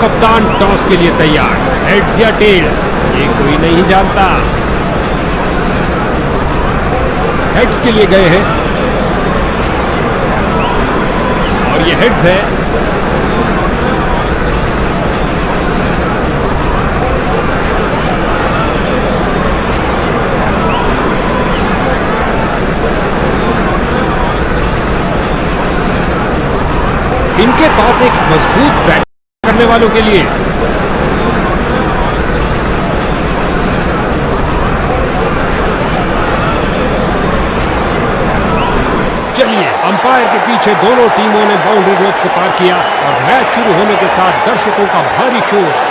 कप्तान टॉस के लिए तैयार। हेड्स या टेल्स, ये कोई नहीं जानता। हेड्स के लिए गए हैं और ये हेड्स है। इनके पास एक मजबूत बैट करने वालों के लिए चलिए, अंपायर के पीछे दोनों टीमों ने बाउंड्री रोड को पार किया और मैच शुरू होने के साथ दर्शकों का भारी शोर।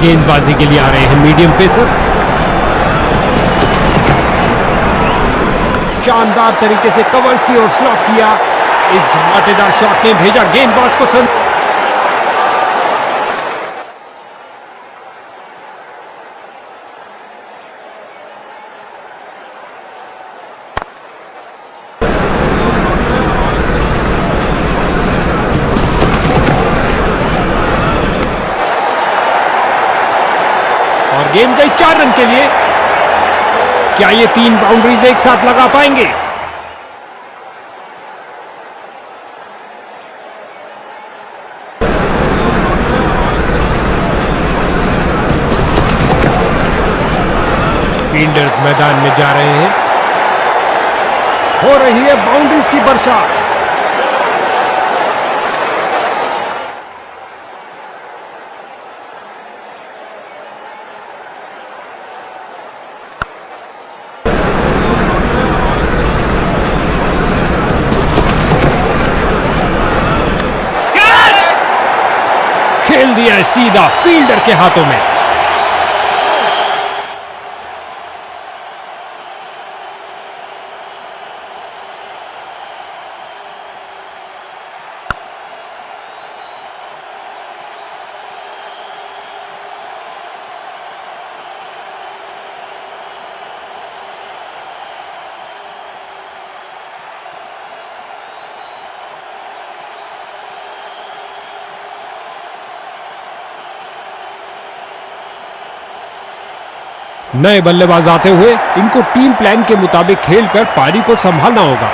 गेंदबाजी के लिए आ रहे हैं मीडियम पेसर। शानदार तरीके से कवर्स की ओर स्लॉक किया। इस धमाकेदार शॉट ने भेजा गेंदबाज को और गेंद गई 4 रन के लिए। क्या ये 3 बाउंड्रीज एक साथ लगा पाएंगे? फील्डर्स मैदान में जा रहे हैं। हो रही है बाउंड्रीज की बरसात। खेल दिया है सीधा फील्डर के हाथों में। नए बल्लेबाज आते हुए इनको टीम प्लान के मुताबिक खेलकर पारी को संभालना होगा।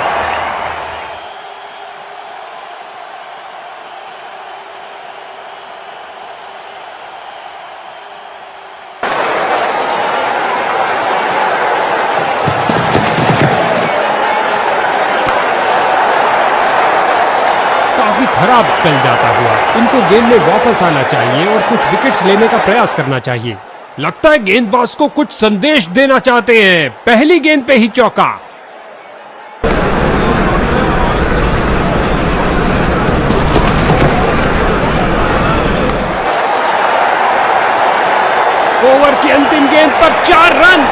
काफी खराब स्पेल जाता हुआ इनको गेम में वापस आना चाहिए और कुछ विकेट्स लेने का प्रयास करना चाहिए। लगता है गेंदबाज को कुछ संदेश देना चाहते हैं। पहली गेंद पे ही चौका। ओवर की अंतिम गेंद पर 4 रन।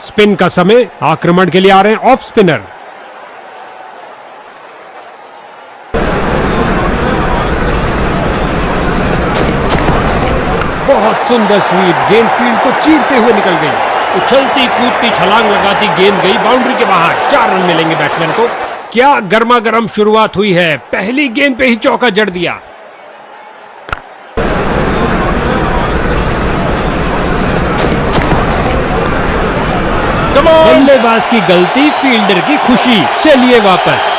स्पिन का समय। आक्रमण के लिए आ रहे हैं ऑफ स्पिनर। बहुत सुंदर स्वीप। गेंद फील्ड को चीरते हुए निकल गई। उछलती कूदती छलांग लगाती गेंद गई बाउंड्री के बाहर। 4 रन मिलेंगे बैट्समैन को। क्या गर्मा गर्म शुरुआत हुई है। पहली गेंद पे ही चौका जड़ दिया। बल्लेबाज की गलती, फील्डर की खुशी। चलिए वापस।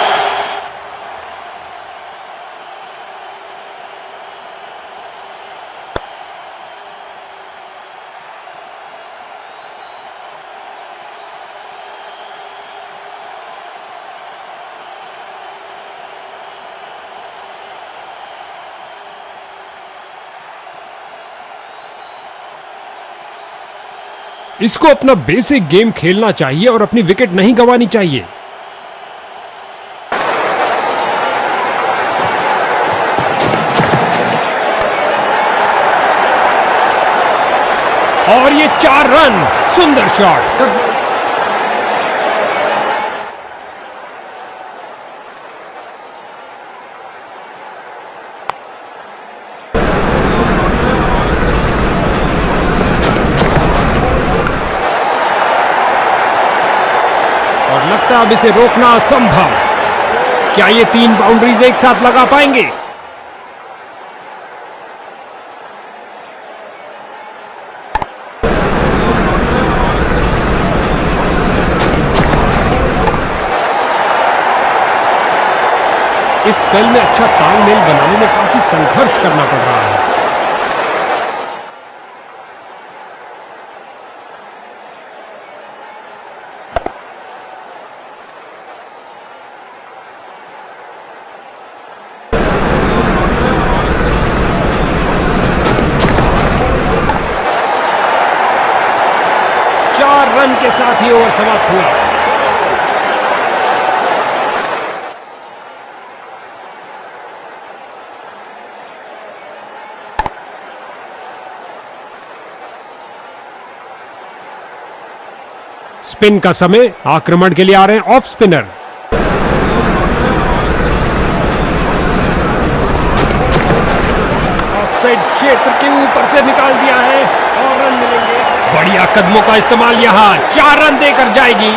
इसको अपना बेसिक गेम खेलना चाहिए और अपनी विकेट नहीं गंवानी चाहिए। और ये 4 रन, सुंदर शॉट। और लगता है अब इसे रोकना असंभव। क्या ये 3 बाउंड्रीज एक साथ लगा पाएंगे? इस स्पेल में अच्छा तालमेल बनाने में काफी संघर्ष करना पड़ रहा है। चार रन के साथ ही ओवर समाप्त हुआ। स्पिन का समय, आक्रमण के लिए आ रहे हैं ऑफ स्पिनर। ऑफसाइड क्षेत्र के ऊपर से निकाल दिया है और रन मिलेंगे। बढ़िया कदमों का इस्तेमाल, यहां 4 रन देकर जाएगी।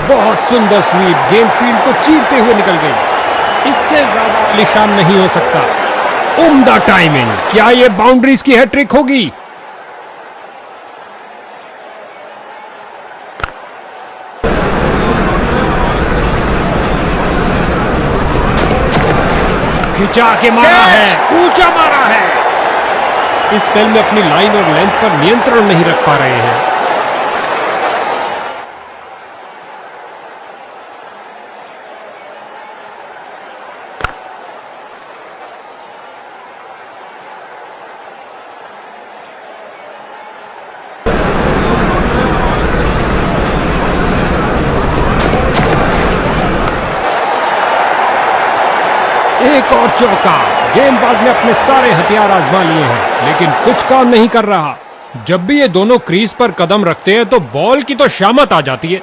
बहुत सुंदर स्वीप, गेंद फील्ड को चीरते हुए निकल गई। इससे ज्यादा आलीशान नहीं हो सकता। उम्दा टाइमिंग। क्या ये बाउंड्रीज की हैट्रिक होगी? खिंचा के मारा है, ऊंचा मारा है। इस स्पेल में अपनी लाइन और लेंथ पर नियंत्रण नहीं रख पा रहे हैं। एक और चौका। गेंदबाज ने अपने सारे हथियार आजमा लिए हैं, लेकिन कुछ काम नहीं कर रहा। जब भी ये दोनों क्रीज पर कदम रखते हैं तो बॉल की तो शामत आ जाती है।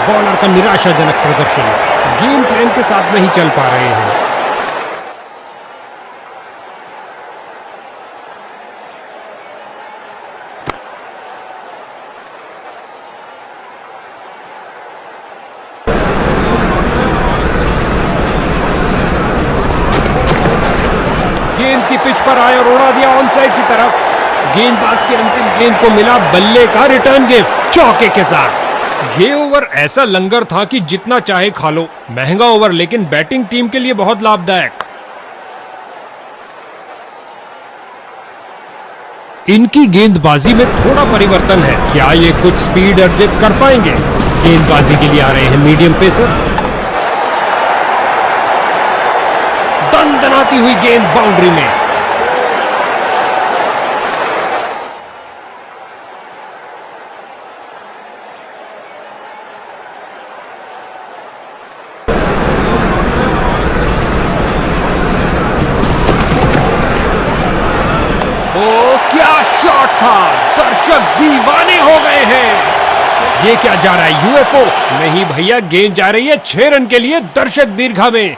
बॉलर का निराशाजनक प्रदर्शन, गेम प्लान के साथ नहीं चल पा रहे हैं। गेंद की पिच पर आए और उड़ा दिया ऑन साइड की तरफ। गेंदबाज की अंतिम गेंद को मिला बल्ले का रिटर्न गिफ्ट चौके के साथ। ये ओवर ऐसा लंगर था कि जितना चाहे खा लो। महंगा ओवर, लेकिन बैटिंग टीम के लिए बहुत लाभदायक। इनकी गेंदबाजी में थोड़ा परिवर्तन है। क्या ये कुछ स्पीड अर्जित कर पाएंगे? गेंदबाजी के लिए आ रहे हैं मीडियम पेसर। दनदनाती हुई गेंद बाउंड्री में। ओ क्या शॉट था! दर्शक दीवाने हो गए हैं। ये क्या जा रहा है, यूएफओ? नहीं भैया, गेंद जा रही है 6 रन के लिए दर्शक दीर्घा में।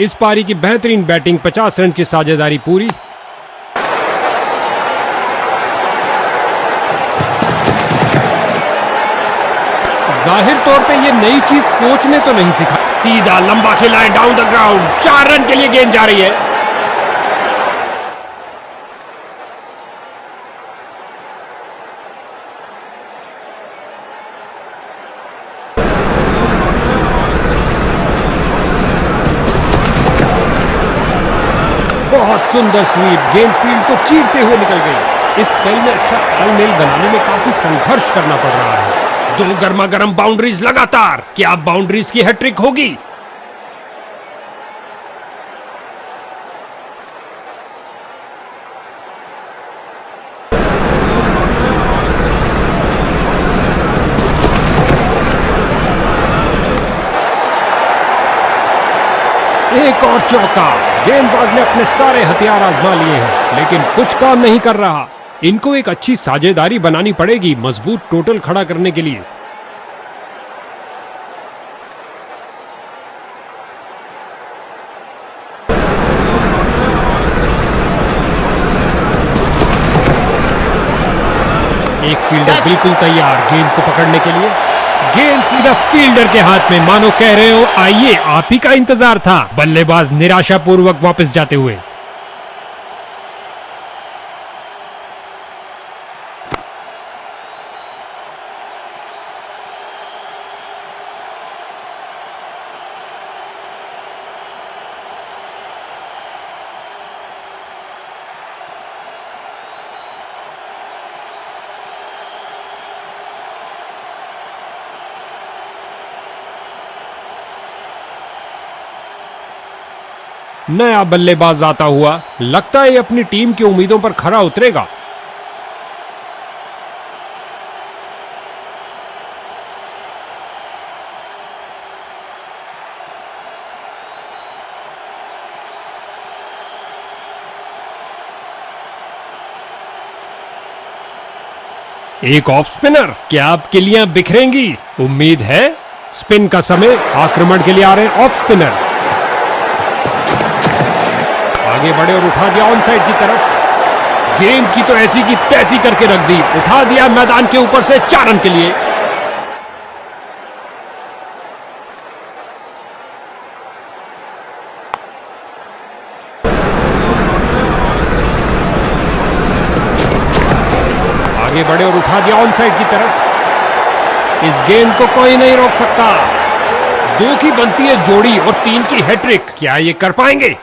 इस पारी की बेहतरीन बैटिंग, 50 रन की साझेदारी पूरी। जाहिर तौर पे ये नई चीज कोच ने तो नहीं सिखा। सीधा लंबा खेला है डाउन द ग्राउंड। 4 रन के लिए गेंद जा रही है। सुंदर स्वीप गेंद फील्ड को चीरते हुए निकल गई। इस स्पेल में अच्छा तालमेल बनाने में काफी संघर्ष करना पड़ रहा है। दो गर्मा गर्म बाउंड्रीज लगातार, क्या बाउंड्रीज की हैट्रिक होगी? एक और चौका। गेंदबाज ने अपने सारे हथियार आजमा लिए हैं, लेकिन कुछ काम नहीं कर रहा। इनको एक अच्छी साझेदारी बनानी पड़ेगी मजबूत टोटल खड़ा करने के लिए। एक फील्डर बिल्कुल तैयार गेंद को पकड़ने के लिए। गेंद सीधा फील्डर के हाथ में, मानो कह रहे हो आइए आप ही का इंतजार था। बल्लेबाज निराशापूर्वक वापस जाते हुए। नया बल्लेबाज आता हुआ, लगता है अपनी टीम की उम्मीदों पर खरा उतरेगा। एक ऑफ स्पिनर, क्या आप किलियां बिखरेंगी? उम्मीद है। स्पिन का समय, आक्रमण के लिए आ रहे हैं ऑफ स्पिनर। आगे बढ़े और उठा दिया ऑन साइड की तरफ। गेंद की तो ऐसी की तैसी करके रख दी, उठा दिया मैदान के ऊपर से 4 रन के लिए। आगे बढ़े और उठा दिया ऑन साइड की तरफ। इस गेंद को कोई नहीं रोक सकता। 2 की बनती है जोड़ी और 3 की हैट्रिक, क्या ये कर पाएंगे?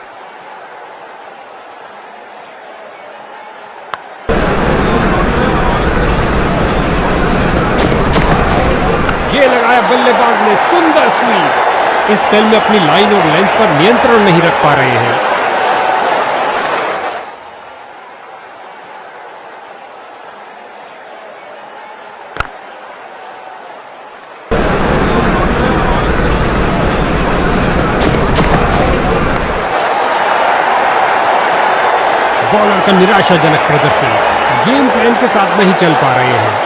बल्लेबाज ने सुंदर स्वीप। इस स्पेल में अपनी लाइन और लेंथ पर नियंत्रण नहीं रख पा रहे हैं। बॉलर का निराशाजनक प्रदर्शन, गेम प्लान के साथ नहीं चल पा रहे हैं।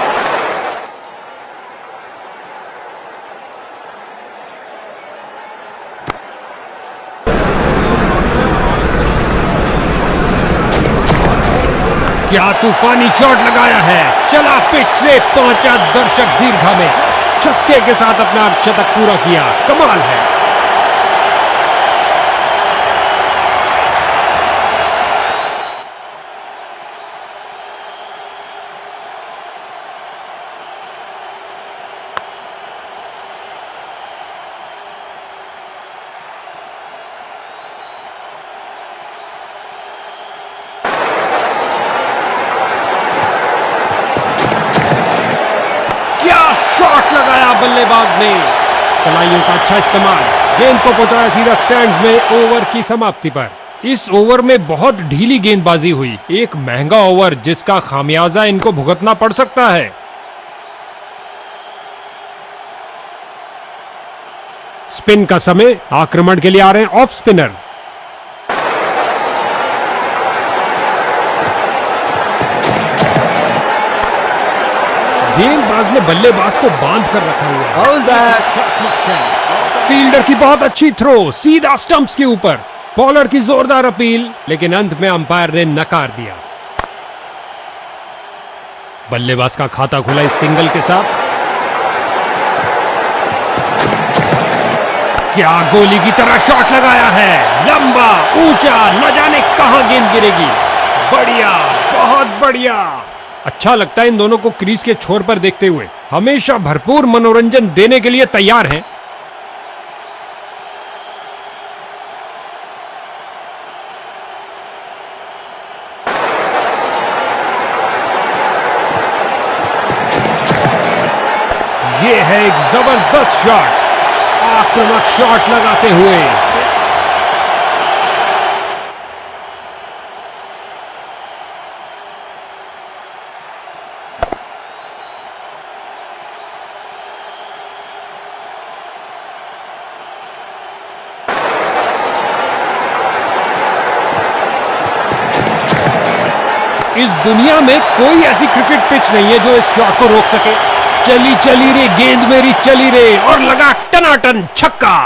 क्या तूफानी शॉट लगाया है, चला पिच से पहुंचा दर्शक दीर्घा में, छक्के के साथ अपना अर्धशतक पूरा किया। कमाल है। बल्लेबाज ने कलाइयों का अच्छा इस्तेमाल, गेंद को पहुंचाया सीधा स्टैंड्स में। ओवर की समाप्ति पर इस ओवर में बहुत ढीली गेंदबाजी हुई। एक महंगा ओवर जिसका खामियाजा इनको भुगतना पड़ सकता है। स्पिन का समय, आक्रमण के लिए आ रहे हैं ऑफ स्पिनर। गेंदबाज ने बल्लेबाज को बांध कर रखा हुआ है। फील्डर की बहुत अच्छी थ्रो, सीधा स्टंप्स के ऊपर। बॉलर की जोरदार अपील, लेकिन अंत में अंपायर ने नकार दिया। बल्लेबाज का खाता खुला इस सिंगल के साथ। क्या गोली की तरह शॉट लगाया है, लंबा ऊंचा, न जाने कहां गेंद गिरेगी। बढ़िया, बहुत बढ़िया। अच्छा लगता है इन दोनों को क्रीज के छोर पर देखते हुए। हमेशा भरपूर मनोरंजन देने के लिए तैयार हैं। ये है एक जबरदस्त शॉट, आक्रामक शॉट लगाते हुए। इस दुनिया में कोई ऐसी क्रिकेट पिच नहीं है जो इस शॉट को रोक सके। चली चली रे गेंद मेरी चली रे, और लगा टनाटन छक्का।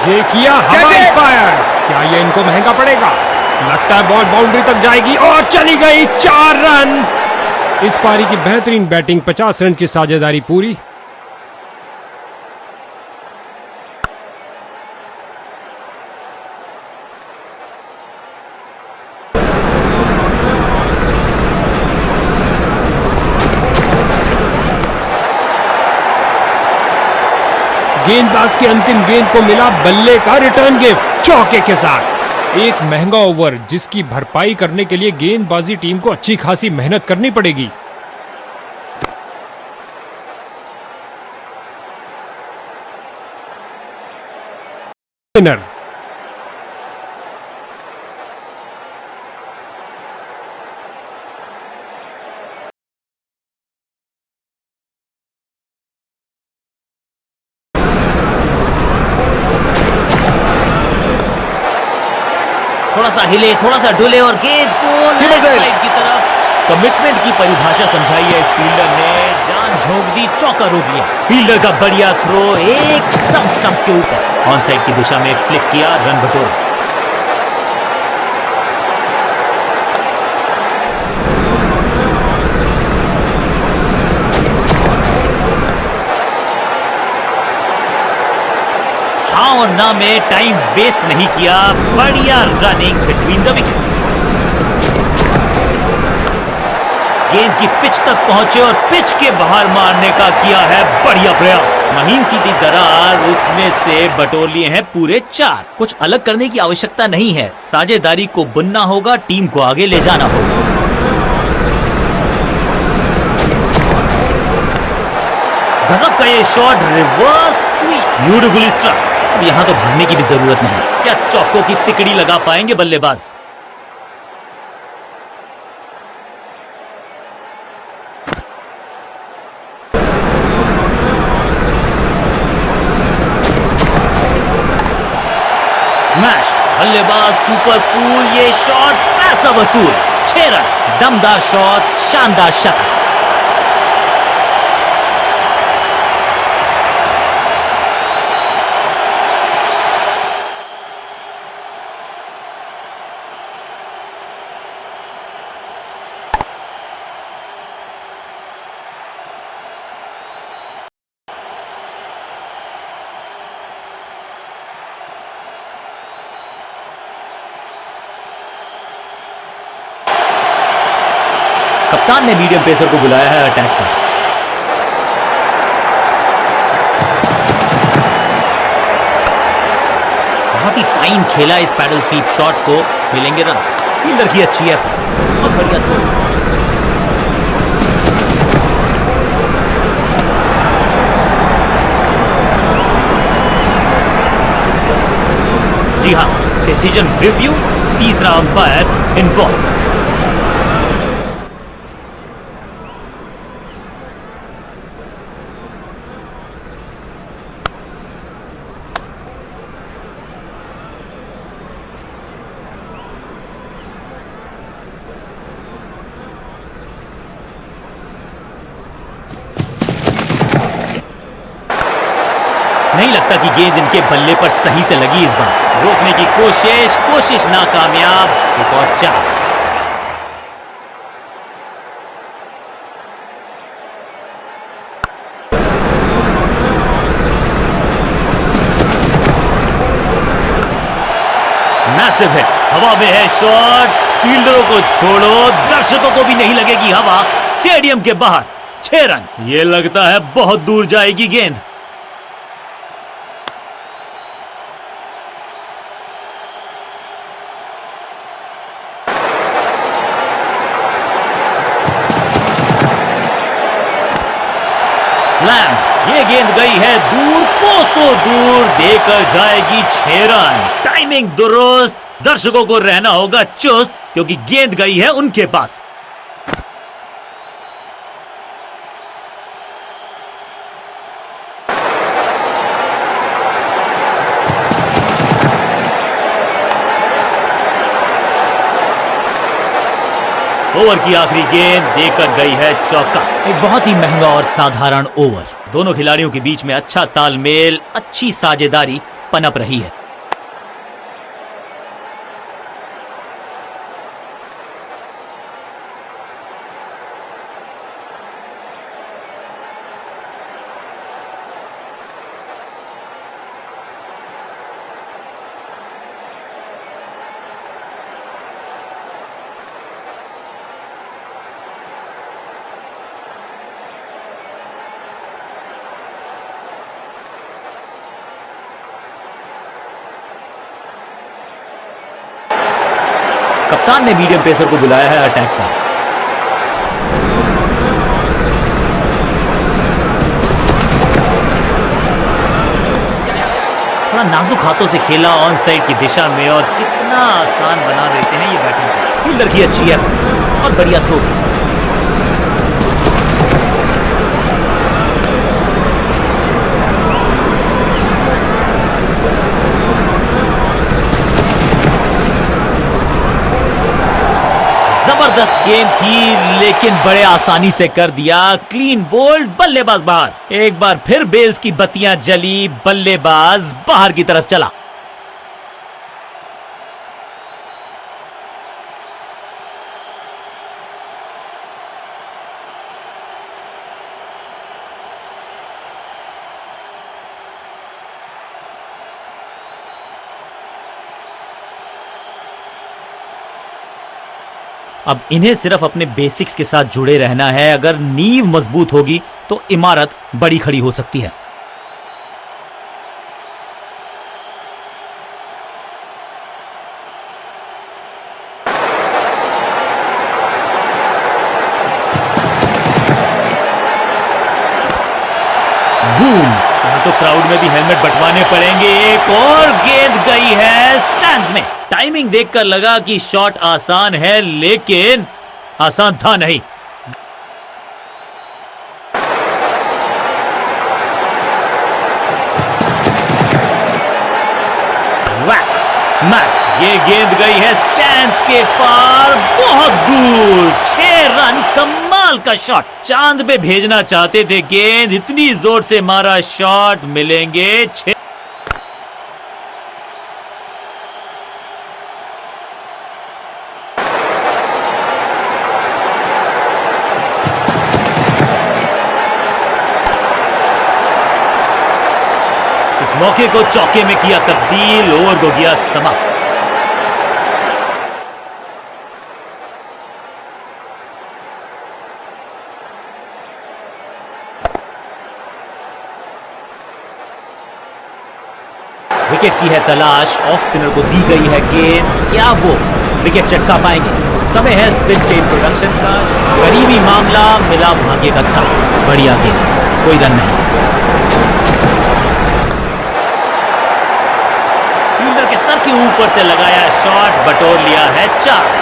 ये किया हवाई फायर, क्या ये इनको महंगा पड़ेगा? लगता है बॉल बाउंड्री तक जाएगी और चली गई। 4 रन। इस पारी की बेहतरीन बैटिंग, 50 रन की साझेदारी पूरी। गेंदबाज की अंतिम गेंद को मिला बल्ले का रिटर्न गिफ्ट चौके के साथ। एक महंगा ओवर जिसकी भरपाई करने के लिए गेंदबाजी टीम को अच्छी खासी मेहनत करनी पड़ेगी। विनर थोड़ा सा हिले, थोड़ा सा डुले और गेंद को लेफ्ट साइड की तरफ। कमिटमेंट की परिभाषा समझाई है इस फील्डर ने, जान झोंक दी, चौका रोक लिया। फील्डर का बढ़िया थ्रो एकदम स्टंप्स के ऊपर ऑन साइड की दिशा में फ्लिक किया, रन बटोरा। हाँ और ना में टाइम वेस्ट नहीं किया, बढ़िया रनिंग बिटवीन द विकेट्स। गेंद की पिच तक पहुंचे और पिच के बाहर मारने का किया है बढ़िया प्रयास। महीन सीधी दरार, उसमें से बटोर लिए हैं पूरे 4। कुछ अलग करने की आवश्यकता नहीं है, साझेदारी को बुनना होगा, टीम को आगे ले जाना होगा। गजब का ये shot, reverse sweep, beautifully struck. अब यहां तो भागने की भी जरूरत नहीं, क्या चौकों की तिकड़ी लगा पाएंगे बल्लेबाज? स्मैश्ड, बल्लेबाज सुपर कूल, ये शॉट पैसा वसूल। 6 रन, दमदार शॉट, शानदार शतक। कप्तान ने मीडियम पेसर को बुलाया है अटैक पर। बहुत ही फाइन खेला इस पैडल स्वीप शॉट को, मिलेंगे रन्स। फील्डर की अच्छी एफर्ट, बहुत बढ़िया थ्रो। जी हां, डिसीजन रिव्यू, तीसरा अंपायर इन्वॉल्व। नहीं लगता कि गेंद इनके बल्ले पर सही से लगी इस बार। रोकने की कोशिश नाकामयाब। एक और 4। मैसिव हिट, हवा में है शॉट। फील्डरों को छोड़ो, दर्शकों को भी नहीं लगेगी हवा। स्टेडियम के बाहर 6 रन। ये लगता है बहुत दूर जाएगी गेंद। स्लैम। ये गेंद गई है दूर, कोसों दूर, देकर जाएगी 6 रन। टाइमिंग दुरुस्त, दर्शकों को रहना होगा चुस्त, क्योंकि गेंद गई है उनके पास। ओवर की आखिरी गेंद देकर गई है चौका। एक बहुत ही महंगा और साधारण ओवर। दोनों खिलाड़ियों के बीच में अच्छा तालमेल, अच्छी साझेदारी पनप रही है। कप्तान ने मीडियम पेसर को बुलाया है अटैक पर। थोड़ा नाजुक हाथों से खेला ऑन साइड की दिशा में, और कितना आसान बना देते हैं ये बैटिंग। फील्डर की अच्छी एफर्ट और बढ़िया थ्रो। जबरदस्त गेम थी, लेकिन बड़े आसानी से कर दिया। क्लीन बोल्ड, बल्लेबाज बाहर। एक बार फिर बेल्स की बत्तियां जली, बल्लेबाज बाहर की तरफ चला। अब इन्हें सिर्फ अपने बेसिक्स के साथ जुड़े रहना है। अगर नींव मजबूत होगी तो इमारत बड़ी खड़ी हो सकती है। बूम! तो क्राउड में भी हेलमेट बंटवाने पड़ेंगे। एक और गेंद गई है स्टैंड्स में। टाइमिंग देखकर लगा कि शॉट आसान है, लेकिन आसान था नहीं। वैक, स्मैक। ये गेंद गई है स्टैंड्स के पार, बहुत दूर। 6 रन, कमाल का शॉट। चांद पे भेजना चाहते थे गेंद, इतनी जोर से मारा शॉट। मिलेंगे 6। इस मौके को चौके में किया तब्दील, ओवर को किया समाप्त। विकेट की है तलाश, ऑफ स्पिनर को दी गई है गेंद। क्या वो विकेट चटका पाएंगे? समय है स्पिन के इंट्रोडक्शन का। करीबी मामला, मिला भाग्य का साथ। बढ़िया गेंद, कोई रन नहीं। फील्डर के सर के ऊपर से लगाया शॉट, बटोर लिया है 4।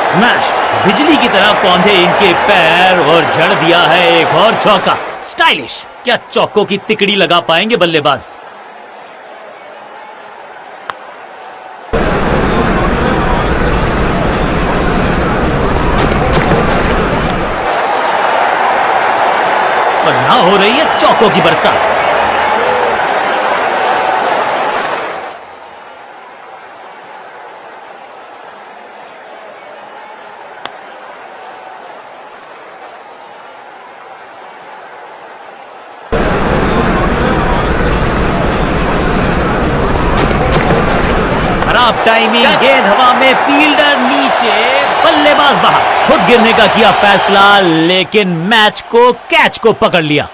स्मैश्ड, बिजली की तरह कौंधे इनके पैर, और जड़ दिया है एक और चौका। स्टाइलिश। क्या चौकों की तिकड़ी लगा पाएंगे बल्लेबाज? और यहां हो रही है चौकों की बरसात। टाइमिंग, गेंद हवा में, फील्डर नीचे, बल्लेबाज बाहर। खुद गिरने का किया फैसला, लेकिन मैच को, कैच को पकड़ लिया।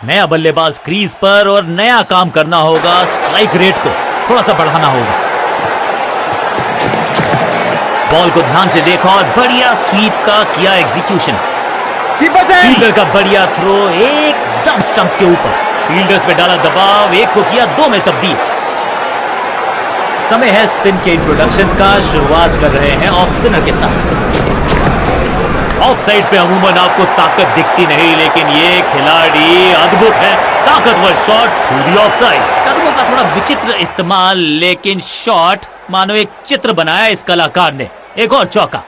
नया बल्लेबाज क्रीज पर और नया काम करना होगा। स्ट्राइक रेट को थोड़ा सा बढ़ाना होगा। बॉल को ध्यान से देखा और बढ़िया स्वीप का किया एग्जीक्यूशन। फील्डर का बढ़िया थ्रो एकदम स्टंप्स के ऊपर। फील्डर्स पे डाला दबाव, एक को किया 2 में तब्दील। समय है स्पिन के इंट्रोडक्शन का। शुरुआत कर रहे हैं ऑफ स्पिनर के साथ। ऑफ साइड पे अमूमन आपको ताकत दिखती नहीं, लेकिन ये खिलाड़ी अद्भुत है। ताकतवर shot through the of side. कदमों का थोड़ा विचित्र इस्तेमाल, लेकिन शॉट मानो एक चित्र बनाया इस कलाकार ने। एक और चौका।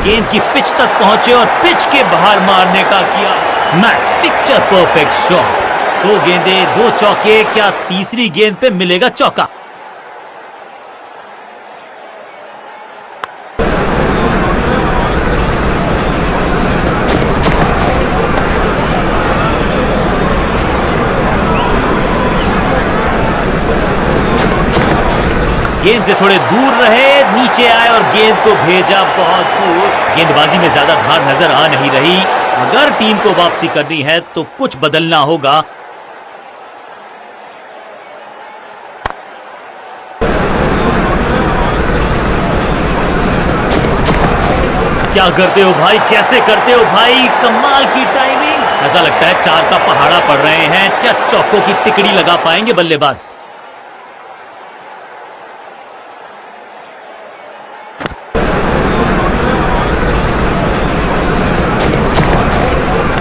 गेंद की पिच तक पहुंचे और पिच के बाहर मारने का किया स्मैक। Picture perfect shot. 2 गेंदें 2 चौके। क्या तीसरी गेंद पे मिलेगा चौका? गेंद से थोड़े दूर रहे, नीचे आए और गेंद को भेजा बहुत दूर। गेंदबाजी में ज्यादा धार नजर आ नहीं रही। अगर टीम को वापसी करनी है तो कुछ बदलना होगा। क्या करते हो भाई, कैसे करते हो भाई? कमाल की टाइमिंग। ऐसा लगता है 4 का पहाड़ा पड़ रहे हैं। क्या चौकों की तिकड़ी लगा पाएंगे बल्लेबाज?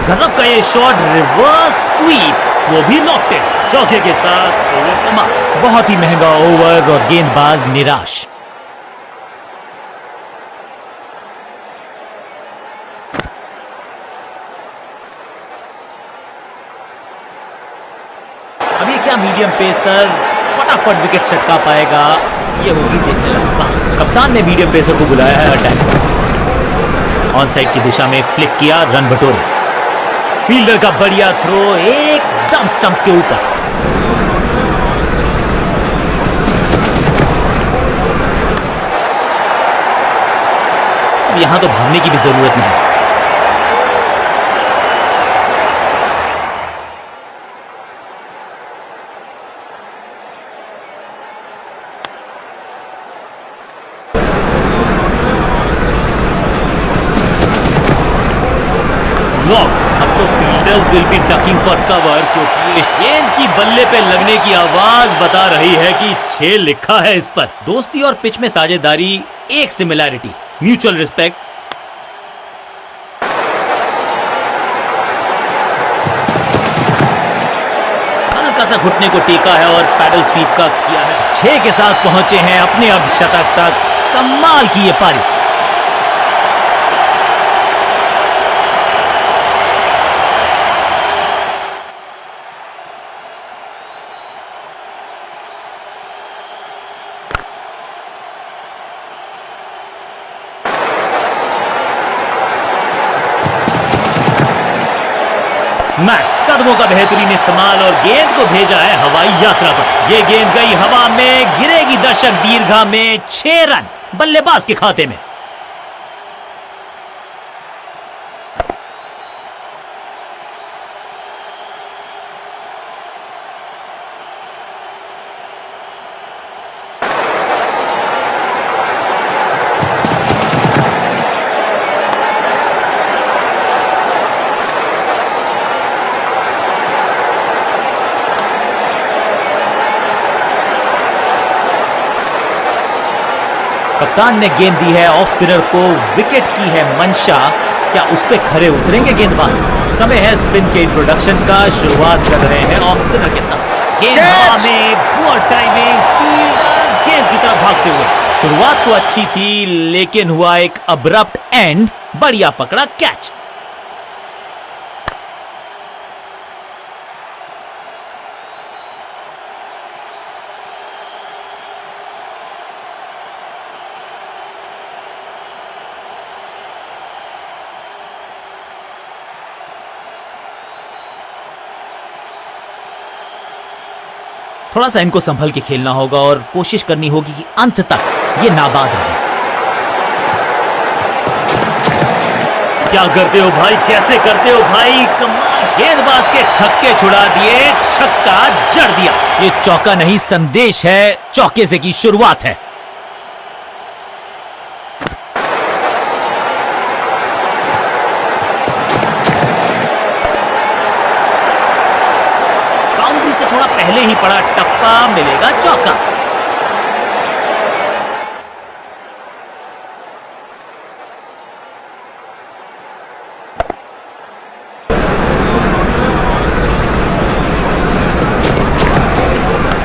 गजब का ये शॉट, रिवर्स स्वीप, वो भी लॉफ्टेड। चौके के साथ ओवर समाप्त। बहुत ही महंगा ओवर और गेंदबाज निराश। अब ये क्या मीडियम पेसर फटाफट विकेट चटका पाएगा? ये होगी देखने लायक बात। कप्तान ने मीडियम पेसर को बुलाया है अटैक। ऑन साइड की दिशा में फ्लिक किया, रन बटोरे। फील्डर का बढ़िया थ्रो एकदम स्टंप्स के ऊपर। अब यहां तो भागने की भी जरूरत नहीं। अब तो fielders will be ducking for cover, क्योंकि गेंद की बल्ले पे लगने की आवाज बता रही है कि 6 लिखा है इस पर। दोस्ती और पिच में साझेदारी, एक सिमिलैरिटी, म्यूचुअल रिस्पेक्ट। हल्का सा घुटने को टेका है और पैडल स्वीप का किया है। 6 के साथ पहुंचे हैं अपने अर्धशतक तक। कमाल की ये पारी। मैक कदमों का बेहतरीन इस्तेमाल और गेंद को भेजा है हवाई यात्रा पर। ये गेंद गई हवा में, गिरेगी दर्शक दीर्घा में। 6 रन बल्लेबाज के खाते में। कप्तान ने गेंद दी है ऑफ स्पिनर को। विकेट की है मंशा। क्या उस पे खरे उतरेंगे गेंदबाज? समय है स्पिन के इंट्रोडक्शन का। शुरुआत कर रहे हैं ऑफ स्पिनर के साथ। गेंद हवा में, पुअर टाइमिंग। फील्डर गेंद की तरफ भागते हुए। शुरुआत तो अच्छी थी, लेकिन हुआ एक अब्रप्ट एंड। बढ़िया पकड़ा कैच। थोड़ा सा इनको संभल के खेलना होगा और कोशिश करनी होगी कि अंत तक ये नाबाद रहे। क्या करते हो भाई, कैसे करते हो भाई, कमाल। गेंदबाज के छक्के छुड़ा दिए, छक्का जड़ दिया। ये चौका नहीं संदेश है, चौके से की शुरुआत है। बाउंड्री से थोड़ा पहले ही पड़ा टप्पा, मिलेगा चौका।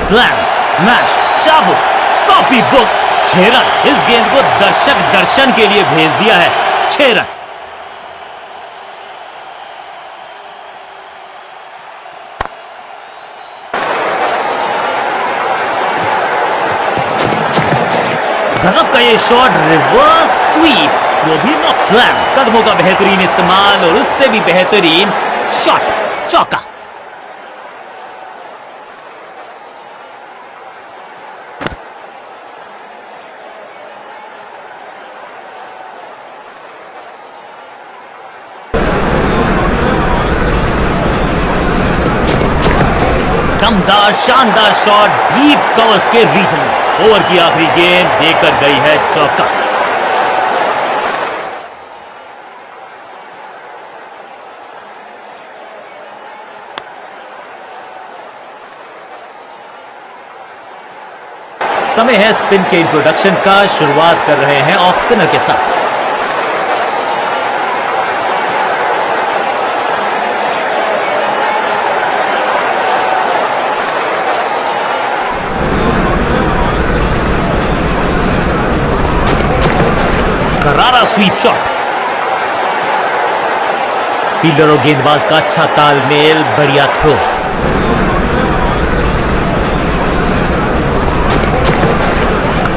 स्लैम, स्मैश्ड, चाबुक, कॉपी बुक, 6 रन। इस गेंद को दर्शक दर्शन के लिए भेज दिया है। 6 रन। गजब का ये शॉट, रिवर्स स्वीप, वो भी नॉट। स्लैम, कदमों का बेहतरीन इस्तेमाल और उससे भी बेहतरीन शॉट, चौका। दमदार शानदार शॉट, डीप कवर्स के रीजन में। ओवर की आखिरी गेंद देकर गई है चौका। समय है स्पिन के इंट्रोडक्शन का। शुरुआत कर रहे हैं ऑफ स्पिनर के साथ। करारा स्वीप शॉट। फील्डर और गेंदबाज का अच्छा तालमेल, बढ़िया थ्रो।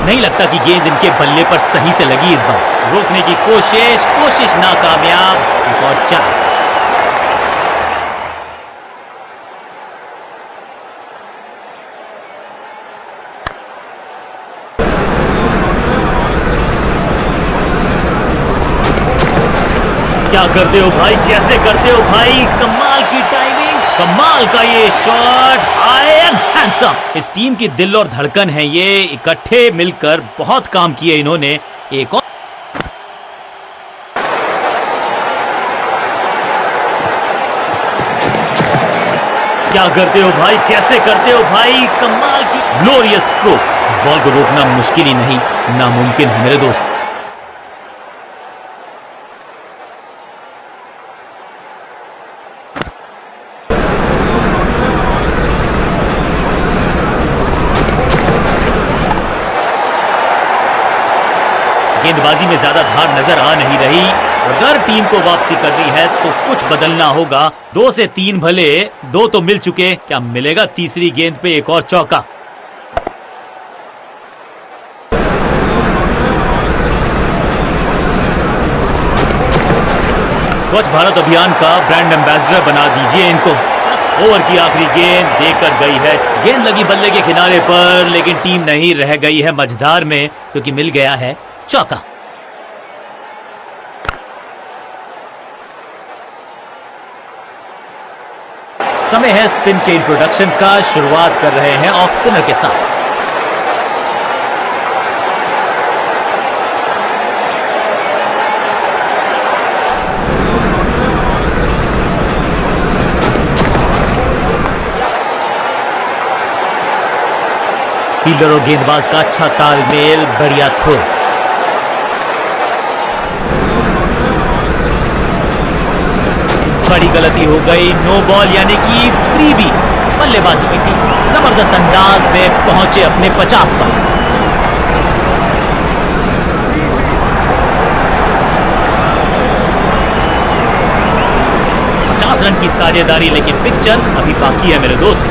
नहीं लगता कि गेंद इनके बल्ले पर सही से लगी इस बार। रोकने की कोशिश नाकामयाब। एक और 4। क्या करते हो भाई, कैसे करते हो भाई, कमाल की टाइमिंग, कमाल का ये शॉट, हाई एंड हैंडसम। इस टीम की दिल और धड़कन है ये, इकट्ठे मिलकर बहुत काम किए इन्होंने। एक और क्या करते हो भाई, कैसे करते हो भाई, कमाल की ग्लोरियस स्ट्रोक। इस बॉल को रोकना मुश्किल ही नहीं, नामुमकिन है मेरे दोस्त। गेंदबाजी में ज्यादा धार नजर आ नहीं रही। अगर टीम को वापसी करनी है तो कुछ बदलना होगा। 2 से 3 भले, 2 तो मिल चुके, क्या मिलेगा तीसरी गेंद पे एक और चौका। स्वच्छ भारत अभियान का ब्रांड एम्बेसडर बना दीजिए इनको। ओवर की आखिरी गेंद देकर गई है। गेंद लगी बल्ले के किनारे पर, लेकिन टीम नहीं रह गई है मझधार में, क्योंकि मिल गया है चौका। समय है स्पिन के इंट्रोडक्शन का। शुरुआत कर रहे हैं ऑफ स्पिनर के साथ। फील्डर और गेंदबाज का अच्छा तालमेल, बढ़िया थ्रो। बड़ी गलती हो गई, नो बॉल यानी कि फ्रीबी। बल्लेबाजी की टीम जबरदस्त अंदाज में पहुंचे अपने 50 पर। रन की साझेदारी, लेकिन पिक्चर अभी बाकी है मेरे दोस्त।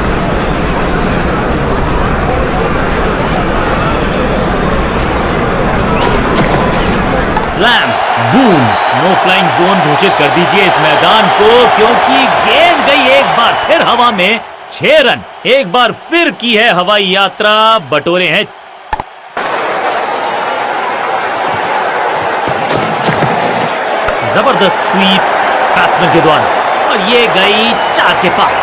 Slam, boom, no flying zone घोषित कर दीजिए इस मैदान को, क्योंकि गेंद गई एक बार फिर हवा में। 6 रन, एक बार फिर की है हवाई यात्रा, बटोरे हैं। जबरदस्त स्वीप बैट्समैन के द्वारा और ये गई 4 के पार।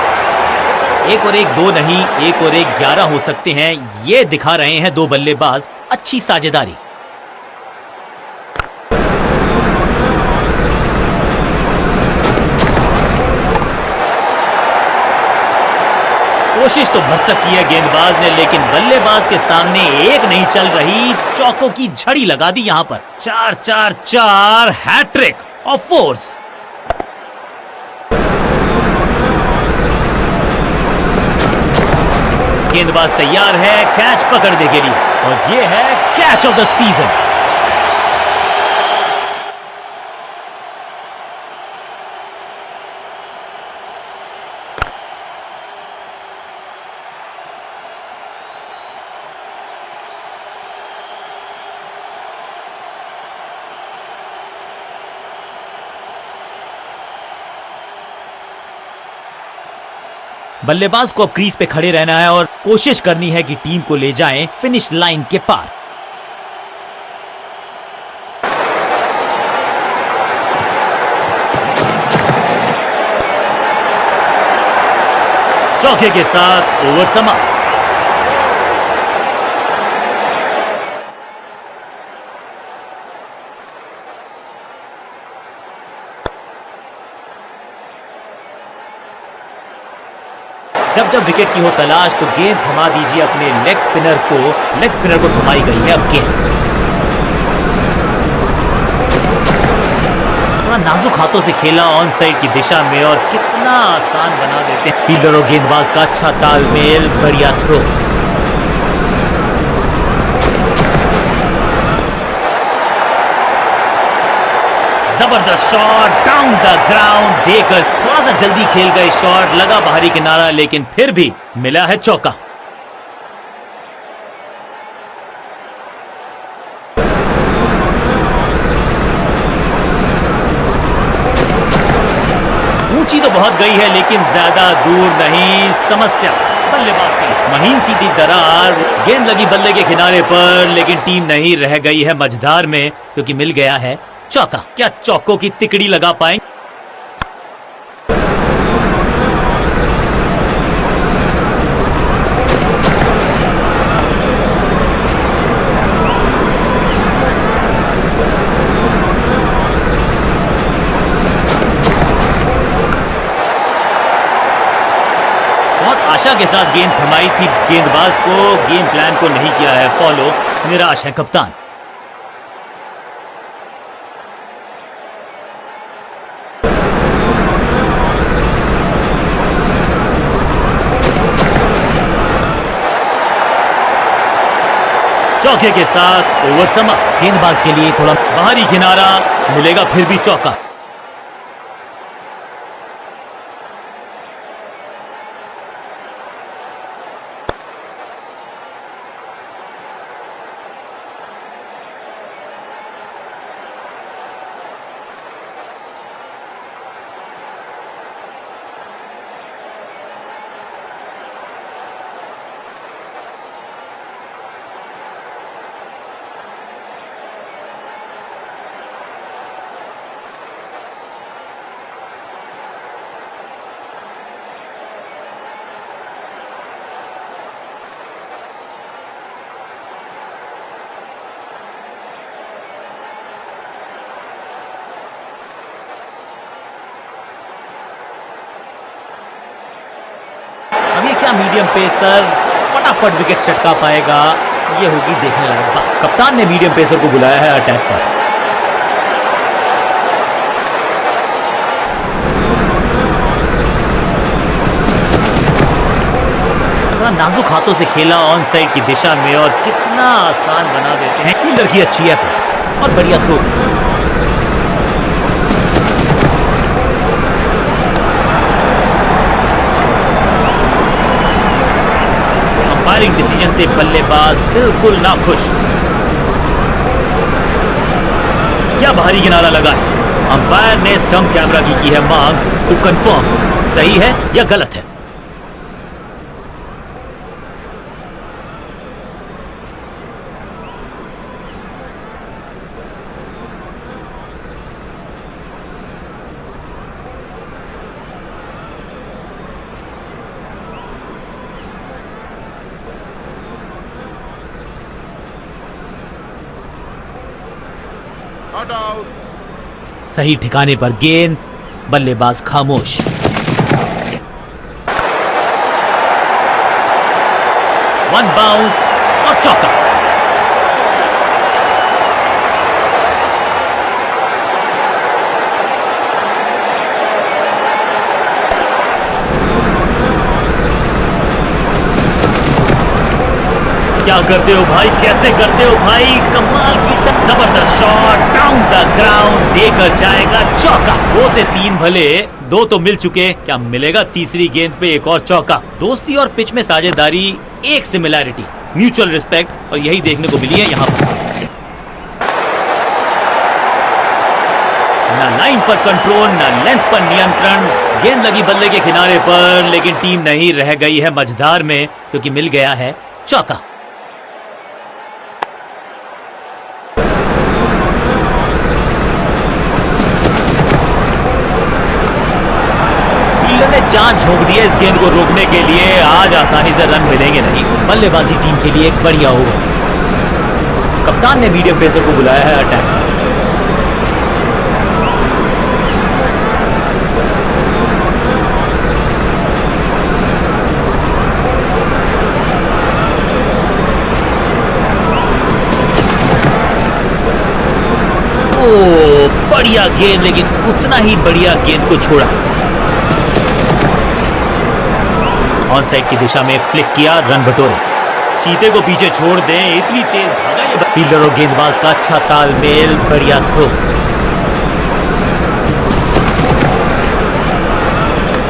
1 और 1 2 नहीं, 1 और 1 11 हो सकते हैं, ये दिखा रहे हैं दो बल्लेबाज अच्छी साझेदारी। कोशिश तो भरसक की है गेंदबाज ने, लेकिन बल्लेबाज के सामने एक नहीं चल रही, चौकों की झड़ी लगा दी यहां पर। 4-4-4 हैट्रिक ऑफ फोर्स। गेंदबाज तैयार है कैच पकड़ने के लिए और ये है कैच ऑफ द सीजन। बल्लेबाज को अब क्रीज पे खड़े रहना है और कोशिश करनी है कि टीम को ले जाएं फिनिश लाइन के पार। चौके के साथ ओवर समाप्त। जब जब विकेट की हो तलाश तो गेंद थमा दीजिए अपने लेग स्पिनर को थमाई गई है अब गेंद। थोड़ा नाजुक हाथों से खेला ऑन साइड की दिशा में और कितना आसान बना देते हैं फील्डर और गेंदबाज का अच्छा तालमेल, बढ़िया थ्रो। जबरदस्त शॉट डाउन द ग्राउंड देकर थोड़ा सा जल्दी खेल गए शॉट, लगा बाहरी किनारा लेकिन फिर भी मिला है चौका। ऊंची तो बहुत गई है लेकिन ज्यादा दूर नहीं, समस्या बल्लेबाज के लिए। महीन सीधी दरार, गेंद लगी बल्ले के किनारे पर लेकिन टीम नहीं रह गई है मझधार में क्योंकि मिल गया है चौका। क्या चौकों की तिकड़ी लगा पाएंगे? बहुत आशा के साथ गेंद थमाई थी गेंदबाज को, गेम प्लान को नहीं किया है फॉलो, निराश है कप्तान। चौके के साथ ओवर समाप्त। गेंदबाज के लिए थोड़ा बाहरी किनारा मिलेगा, फिर भी चौका। अब ये क्या मीडियम पेसर फटाफट विकेट चटका पाएगा, ये होगी देखने लायक बात। कप्तान ने मीडियम पेसर को बुलाया है अटैक पर। थोड़ा नाजुक हाथों से खेला ऑन साइड की दिशा में और कितना आसान बना देते हैं। फील्डर की अच्छी एफर्ट और बढ़िया थ्रो। अंपायरिंग डिसीजन से बल्लेबाज बिल्कुल ना खुश। क्या बाहरी किनारा लगा है। अंपायर ने स्टंप कैमरा की है मांग टू कंफर्म सही है या गलत है। Not out. सही ठिकाने पर गेंद, बल्लेबाज खामोश। वन बाउंस और चौका। क्या करते हो भाई, कैसे करते हो भाई, कमाल की जबरदस्त शॉट, डाउन द ग्राउंड, देकर जाएगा चौका। 2 से 3 भले, 2 तो मिल चुके, क्या मिलेगा तीसरी गेंद पे एक और चौका। दोस्ती और पिच में साझेदारी, एक सिमिलैरिटी, म्यूचुअल रिस्पेक्ट, और यही देखने को मिली है यहाँ पर। ना लाइन पर कंट्रोल, ना लेंथ पर नियंत्रण। गेंद लगी बल्ले के किनारे पर, लेकिन टीम नहीं रह गई है मझधार में, क्योंकि मिल गया है चौका। फील्डर ने जान झोंक दी है इस गेंद को रोकने के लिए। आज आसानी से रन मिलेंगे नहीं। बल्लेबाजी टीम के लिए एक बढ़िया ओवर। कप्तान ने मीडियम पेसर को बुलाया है अटैक। बढ़िया गेंद, लेकिन उतना ही बढ़िया गेंद को छोड़ा। ऑन साइड की दिशा में फ्लिक किया, रन बटोरे। चीते को पीछे छोड़ दें, इतनी तेज भागा ये। फील्डर और गेंदबाज का अच्छा तालमेल, बढ़िया थ्रो।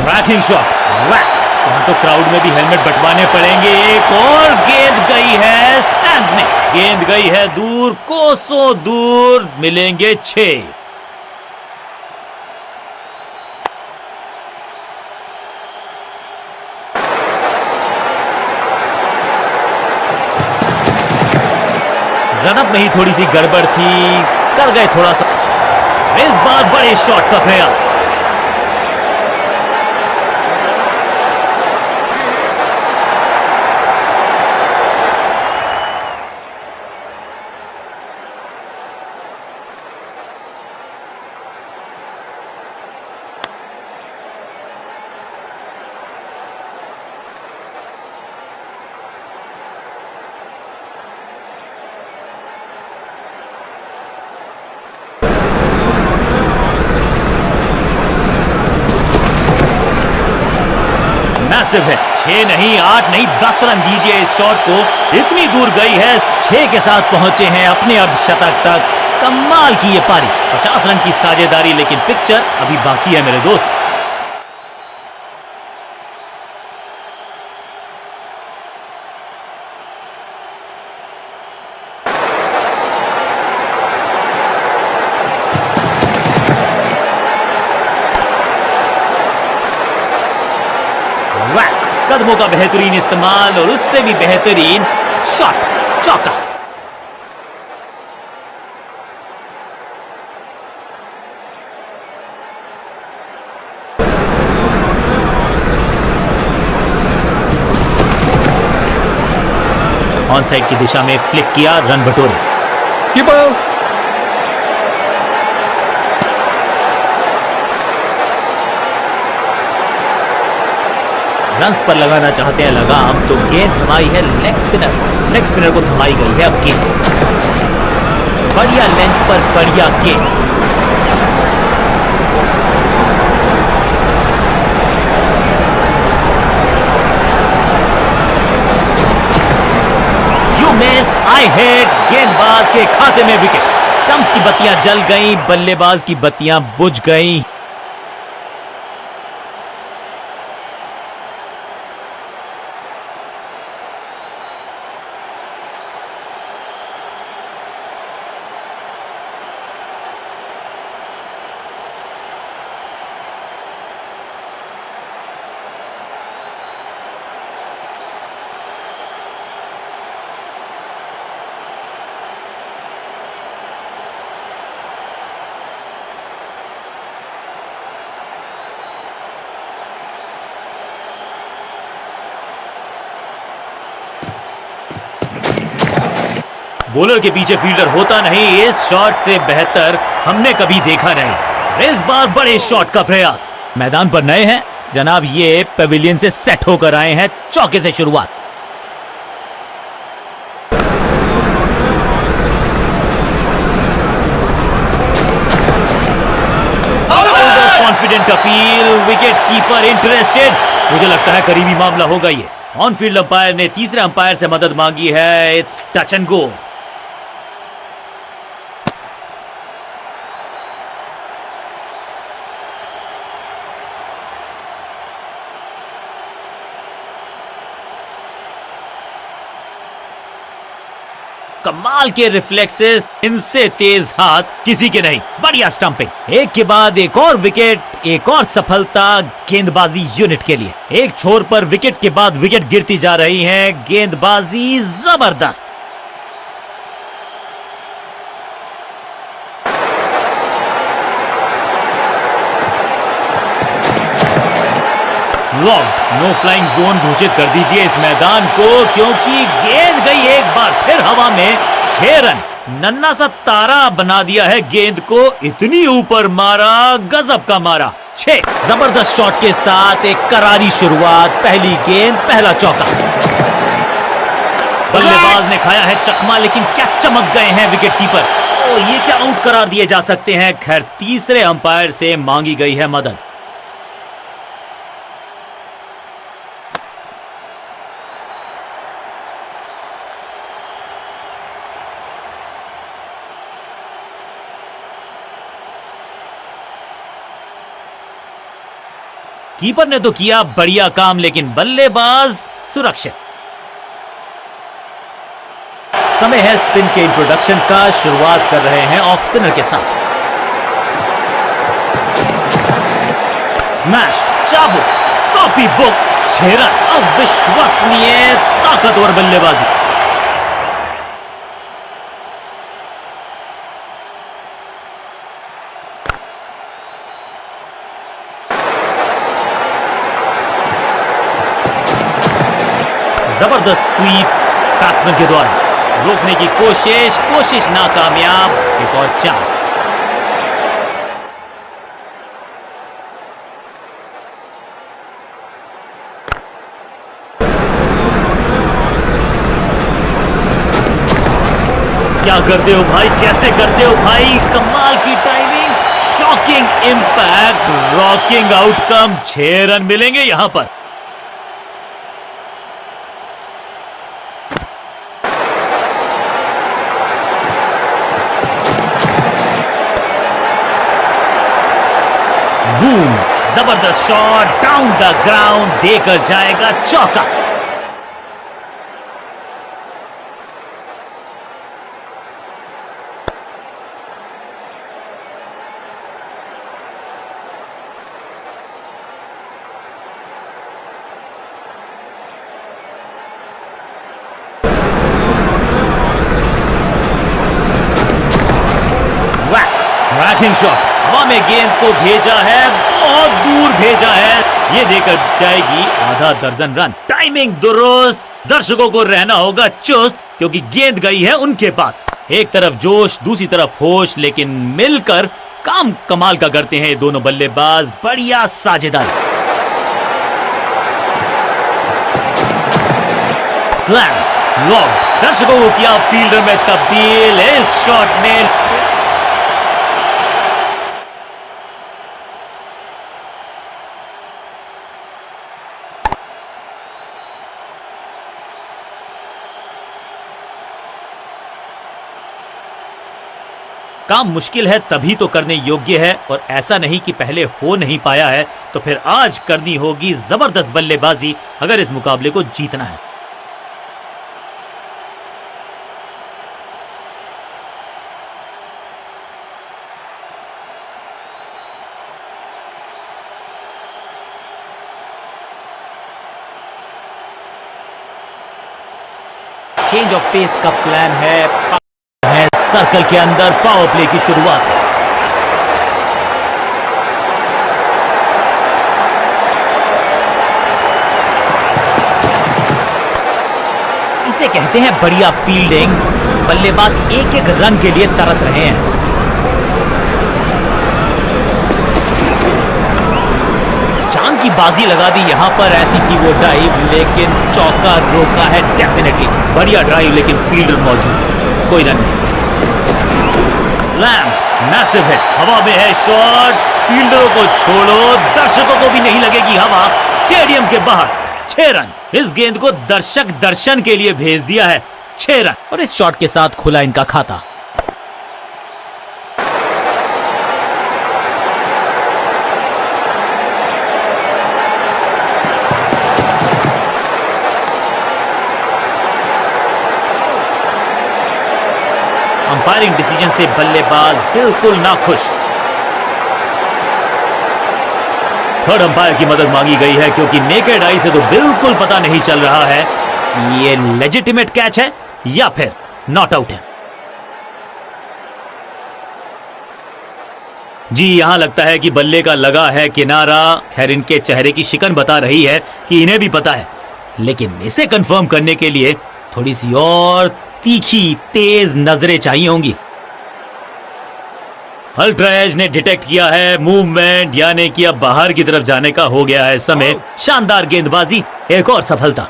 Ranking shot, वैक। वहां तो क्राउड में भी हेलमेट बंटवाने पड़ेंगे। एक और गेंद गई है स्टैंड्स में, गेंद गई है दूर, कोसों दूर। मिलेंगे 6। रनअप में ही थोड़ी सी गड़बड़ थी, कर गए थोड़ा सा। इस बार बड़े शॉट का प्रयास। मैसिव है। 6 नहीं, 8 नहीं, 10 रन दीजिए इस शॉट को। इतनी दूर गई है, 6 के साथ पहुंचे हैं अपने अर्धशतक तक। कमाल की ये पारी, 50 रन की साझेदारी, लेकिन पिक्चर अभी बाकी है मेरे दोस्त। कदमों का बेहतरीन इस्तेमाल और उससे भी बेहतरीन शॉट, चौका। ऑन साइड की दिशा में फ्लिक किया, रन बटोरे। कीपर्स रन्स पर लगाना चाहते हैं लगाम, तो गेंद थमाई है लेग स्पिनर। लेग स्पिनर को थमाई गई है अब गेंद। बढ़िया लेंथ पर बढ़िया गेंद। You miss, I hit. गेंदबाज के खाते में विकेट। स्टंप्स की बत्तियां जल गईं, बल्लेबाज की बत्तियां बुझ गईं। बॉलर के पीछे फील्डर होता नहीं, इस शॉट से बेहतर हमने कभी देखा नहीं। इस बार बड़े शॉट का प्रयास। मैदान पर नए हैं जनाब, ये पेविलियन से सेट होकर आए हैं। चौके से शुरुआत। Confident appeal, wicket keeper interested. मुझे लगता है करीबी मामला होगा ये। ऑन फील्ड अंपायर ने तीसरे अंपायर से मदद मांगी है। It's touch and go. कमाल के रिफ्लेक्सेस, इनसे तेज हाथ किसी के नहीं। बढ़िया स्टंपिंग। एक के बाद एक और विकेट, एक और सफलता गेंदबाजी यूनिट के लिए। एक छोर पर विकेट के बाद विकेट गिरती जा रही है। गेंदबाजी जबरदस्त। नो फ्लाइंग जोन घोषित कर दीजिए इस मैदान को, क्योंकि गेंद गई एक बार फिर हवा में। 6 रन। नन्ना सा तारा बना दिया है गेंद को। इतनी ऊपर मारा, गजब का मारा। 6। जबरदस्त शॉट के साथ एक करारी शुरुआत। पहली गेंद, पहला चौका। बल्लेबाज ने खाया है चकमा, लेकिन क्या चमक गए हैं विकेट कीपर। ये क्या आउट करार दिए जा सकते हैं। खैर, तीसरे अंपायर से मांगी गई है मदद। कीपर ने तो किया बढ़िया काम, लेकिन बल्लेबाज सुरक्षित। समय है स्पिन के इंट्रोडक्शन का। शुरुआत कर रहे हैं ऑफ स्पिनर के साथ। स्मैश्ड, चाबुक, कॉपी बुक, 6 रन। अविश्वसनीय ताकतवर बल्लेबाजी। जबरदस्त स्वीप बैट्समैन के द्वारा। रोकने की कोशिश नाकामयाब। एक और 4। क्या करते हो भाई, कैसे करते हो भाई। कमाल की timing, shocking impact, rocking outcome. 6 run मिलेंगे यहां पर। बूम, जबरदस्त शॉट डाउन द ग्राउंड, देकर जाएगा चौका। वैकिंग शॉट, हवा में गेंद को भेजा है, बहुत दूर भेजा है। ये देकर जाएगी आधा दर्जन रन। टाइमिंग दुरुस्त। दर्शकों को रहना होगा चुस्त, क्योंकि गेंद गई है उनके पास। एक तरफ जोश, दूसरी तरफ होश, लेकिन मिलकर काम कमाल का करते हैं ये दोनों बल्लेबाज। बढ़िया साझेदारी। Slam, flop. दर्शकों को किया फील्डर में तब्दील। इस शॉट में काम मुश्किल है तभी तो करने योग्य है, और ऐसा नहीं कि पहले हो नहीं पाया है तो फिर आज करनी होगी जबरदस्त बल्लेबाजी अगर इस मुकाबले को जीतना है। चेंज ऑफ पेस का प्लान है सर्कल के अंदर। पावर प्ले की शुरुआत है। इसे कहते हैं बढ़िया फील्डिंग। बल्लेबाज एक एक रन के लिए तरस रहे हैं। जान की बाजी लगा दी यहां पर, ऐसी थी वो डाइव, लेकिन चौका रोका है डेफिनेटली। बढ़िया ड्राइव, लेकिन फील्डर मौजूद, कोई रन नहीं। स्लैम, मैसिव हिट, हवा में है शॉट, फील्डरों को छोड़ो, दर्शकों को भी नहीं लगेगी हवा। स्टेडियम के बाहर 6 रन। इस गेंद को दर्शक दर्शन के लिए भेज दिया है। 6 रन, और इस शॉट के साथ खुला इनका खाता। अंपायरिंग डिसीजन से बल्लेबाज बिल्कुल नाखुश। थर्ड अंपायर की मदद मांगी गई है, क्योंकि नेकेड आई से तो बिल्कुल पता नहीं चल रहा है कि ये लेजिटिमेट कैच है या फिर नॉट आउट है। जी, यहां लगता है कि बल्ले का लगा है किनारा। खैर, इनके चेहरे की शिकन बता रही है कि इन्हें भी पता है, लेकिन इसे कंफर्म करने के लिए थोड़ी सी और तीखी तेज नजरें चाहिए होंगी। अल्ट्रा एज ने डिटेक्ट किया है मूवमेंट, यानी कि अब बाहर की तरफ जाने का हो गया है समय। शानदार गेंदबाजी, एक और सफलता।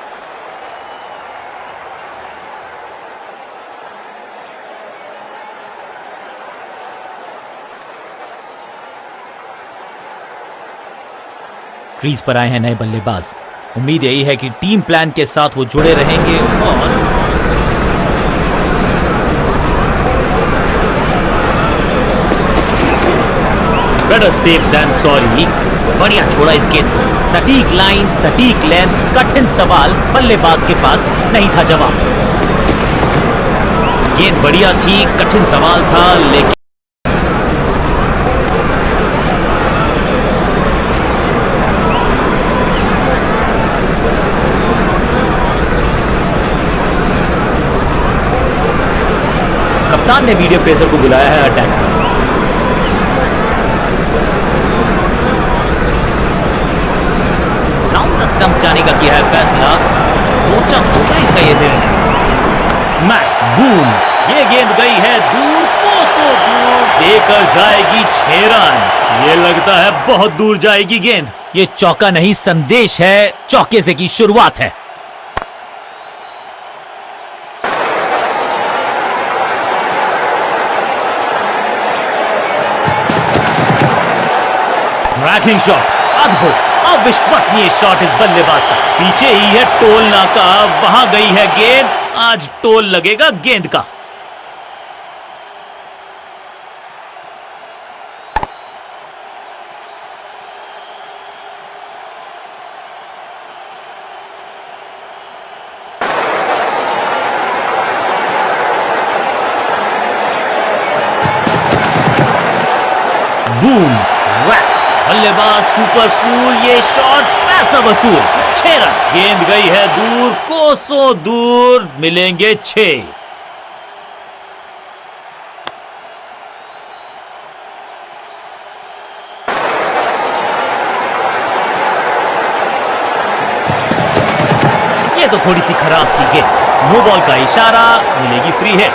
क्रीज पर आए हैं नए बल्लेबाज। उम्मीद यही है कि टीम प्लान के साथ वो जुड़े रहेंगे और बेटर सेफ देन सॉरी। बढ़िया छोड़ा इस गेंद को, सटीक लाइन, सटीक लेंथ। कठिन सवाल, बल्लेबाज के पास नहीं था जवाब। गेंद बढ़िया थी, कठिन सवाल था, लेकिन कप्तान ने वीडियो पेसर को बुलाया है अटैक पर। स्टंप्स जाने का किया है फैसला। रोचक होगा इनका ये निर्णय। स्मैक, बूम, ये गेंद गई है दूर, कोसों दूर, देकर जाएगी 6 रन। ये लगता है बहुत दूर जाएगी गेंद। ये चौका नहीं, संदेश है, चौके से की शुरुआत है। क्रैकिंग शॉट, अद्भुत, अविश्वसनीय शॉट इस बल्लेबाज का। पीछे ही है टोल नाका, वहां गई है गेंद। आज टोल लगेगा गेंद का। बूम, वैक, बल्लेबाज सुपर कूल, ये शॉट पैसा वसूल। 6 रन, गेंद गई है दूर, कोसों दूर, मिलेंगे 6। ये तो थोड़ी सी खराब सी गेंद। नो बॉल का इशारा, मिलेगी फ्री हिट।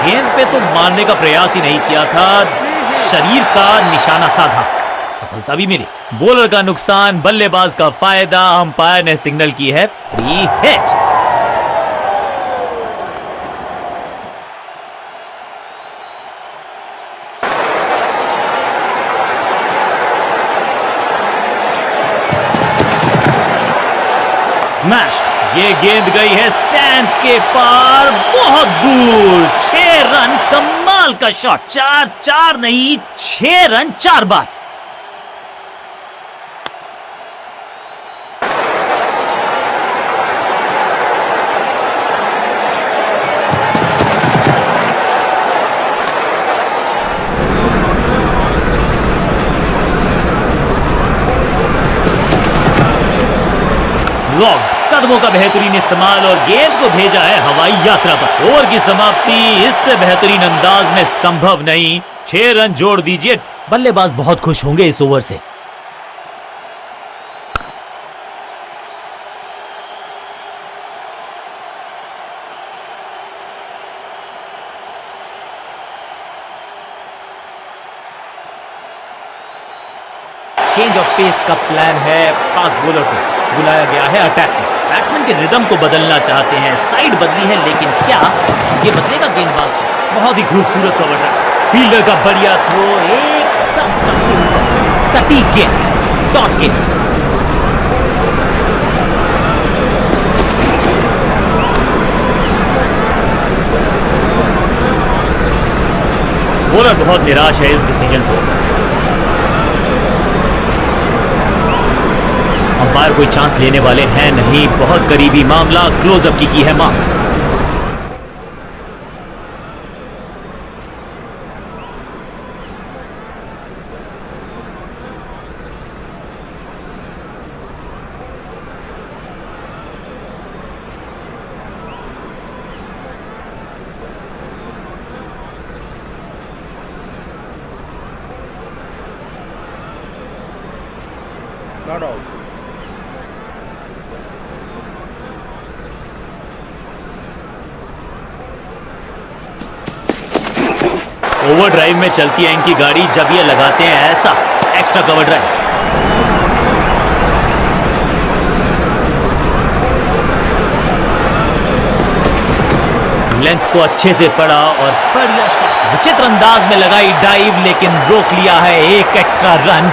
गेंद पे तो मारने का प्रयास ही नहीं किया था, शरीर का निशाना साधा, सफलता भी मिली। बॉलर का नुकसान, बल्लेबाज का फायदा। अंपायर ने सिग्नल की है फ्री हिट। स्मैश्ड, ये गेंद गई है स्टैंड्स के पार, बहुत दूर। 6 रन, कमाल का शॉट। 4 नहीं, 6 रन 4 बार। कदमों का बेहतरीन इस्तेमाल और गेंद को भेजा है हवाई यात्रा पर। ओवर की समाप्ति इससे बेहतरीन अंदाज में संभव नहीं। 6 रन जोड़ दीजिए। बल्लेबाज बहुत खुश होंगे इस ओवर से। चेंज ऑफ पेस का प्लान है। फास्ट बॉलर को बुलाया गया है अटैक में। बैट्समैन के रिदम को बदलना चाहते हैं। साइड बदली है, लेकिन क्या ये बदलेगा गेंदबाज को? बहुत ही खूबसूरत कवर ड्राइव। फील्डर का बढ़िया थ्रो, एकदम स्टंप्स के ऊपर सटीक गेंद, डॉट गेंद। बॉलर बहुत निराश है इस डिसीजन से। अंपायर कोई चांस लेने वाले हैं नहीं। बहुत करीबी मामला, क्लोजअप की है मांग। Not out. ओवर ड्राइव में चलती है इनकी गाड़ी जब ये लगाते हैं ऐसा एक्स्ट्रा कवर ड्राइव। लेंथ को अच्छे से पड़ा और बढ़िया शॉट, विचित्र अंदाज में लगाई डाइव, लेकिन रोक लिया है एक एक्स्ट्रा रन।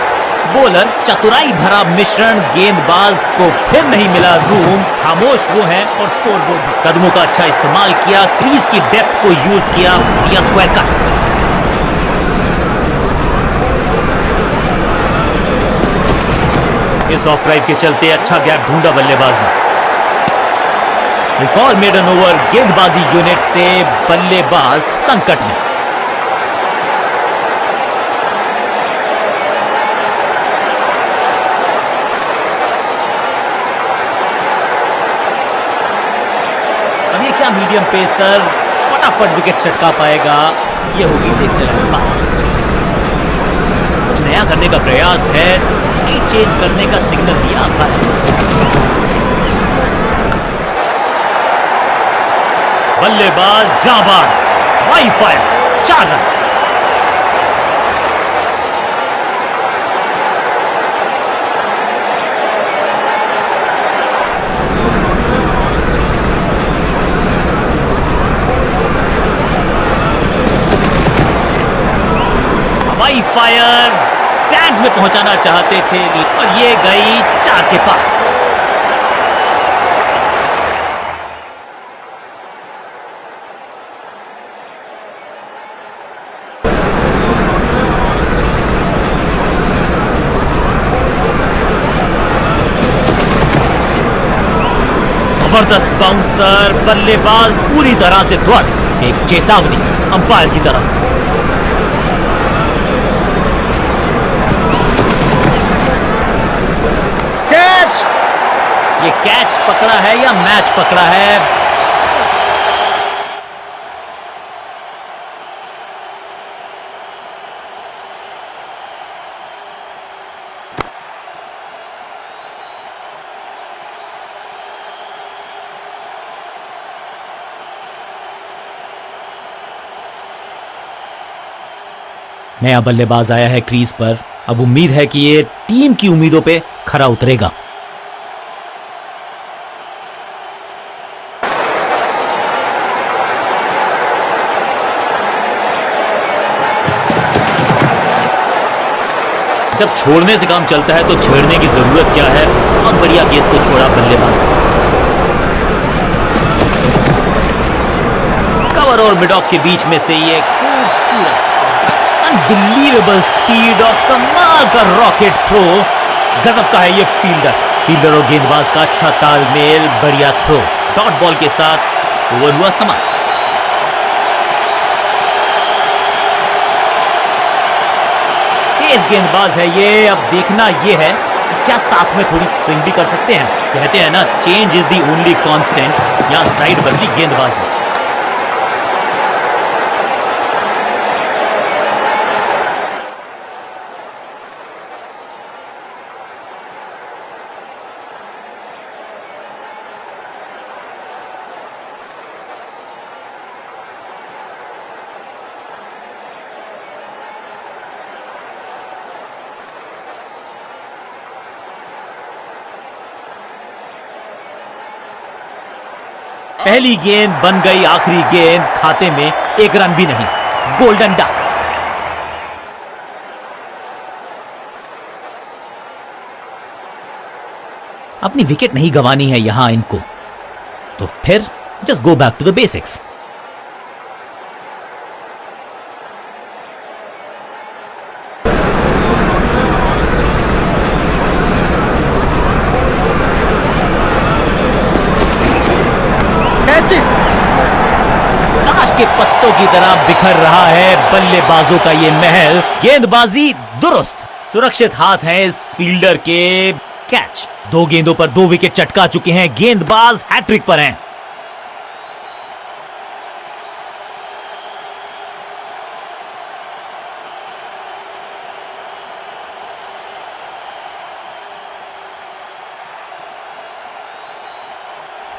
बॉलर चतुराई भरा मिश्रण, गेंदबाज को फिर नहीं मिला रूम। खामोश वो है और स्कोरबोर्ड भी। कदमों का अच्छा इस्तेमाल किया, क्रीज की डेप्थ को यूज किया, बढ़िया स्क्वायर कट। इस ऑफ ड्राइव के चलते अच्छा गैप ढूंढा बल्लेबाज ने। रिकॉल मेडन ओवर, गेंदबाजी यूनिट से बल्लेबाज संकट में। अब ये क्या मीडियम पेसर फटाफट विकेट चटका पाएगा, ये होगी देखने लायक बात। कुछ नया करने का प्रयास है, साइड चेंज करने का सिग्नल दिया अंपायर। बल्लेबाज जाबाज, वाई फायर, 4 रन। हवाई फायर स्टैंड्स में पहुंचाना चाहते थे और ये गई 4 के पार। जबरदस्त बाउंसर, बल्लेबाज पूरी तरह से ध्वस्त। एक चेतावनी अंपायर की तरफ से। कैच! ये कैच पकड़ा है या मैच पकड़ा है? नया बल्लेबाज आया है क्रीज पर। अब उम्मीद है कि ये टीम की उम्मीदों पे खरा उतरेगा। जब छोड़ने से काम चलता है तो छेड़ने की जरूरत क्या है। बहुत बढ़िया गेंद को छोड़ा बल्लेबाज ने। कवर और मिड ऑफ के बीच में से ये खूबसूरत अनबिलीवेबल स्पीड और कमाल का रॉकेट थ्रो। गजब का है ये फील्डर और गेंदबाज का अच्छा तालमेल, बढ़िया थ्रो। डॉट बॉल के साथ ओवर हुआ समाप्त। तेज गेंदबाज है ये। अब देखना ये है कि क्या साथ में थोड़ी स्विंग भी कर सकते हैं। कहते हैं ना, change is the only constant. यहां साइड बदली गेंदबाज ने। पहली गेंद बन गई आखिरी गेंद, खाते में एक रन भी नहीं। Golden duck. अपनी विकेट नहीं गंवानी है यहां इनको, तो फिर just go back to the basics. ताश के पत्तों की तरह बिखर रहा है बल्लेबाजों का ये महल। गेंदबाजी दुरुस्त, सुरक्षित हाथ हैं इस फील्डर के। कैच। 2 गेंदों पर 2 विकेट चटका चुके हैं। गेंदबाज हैट्रिक पर हैं।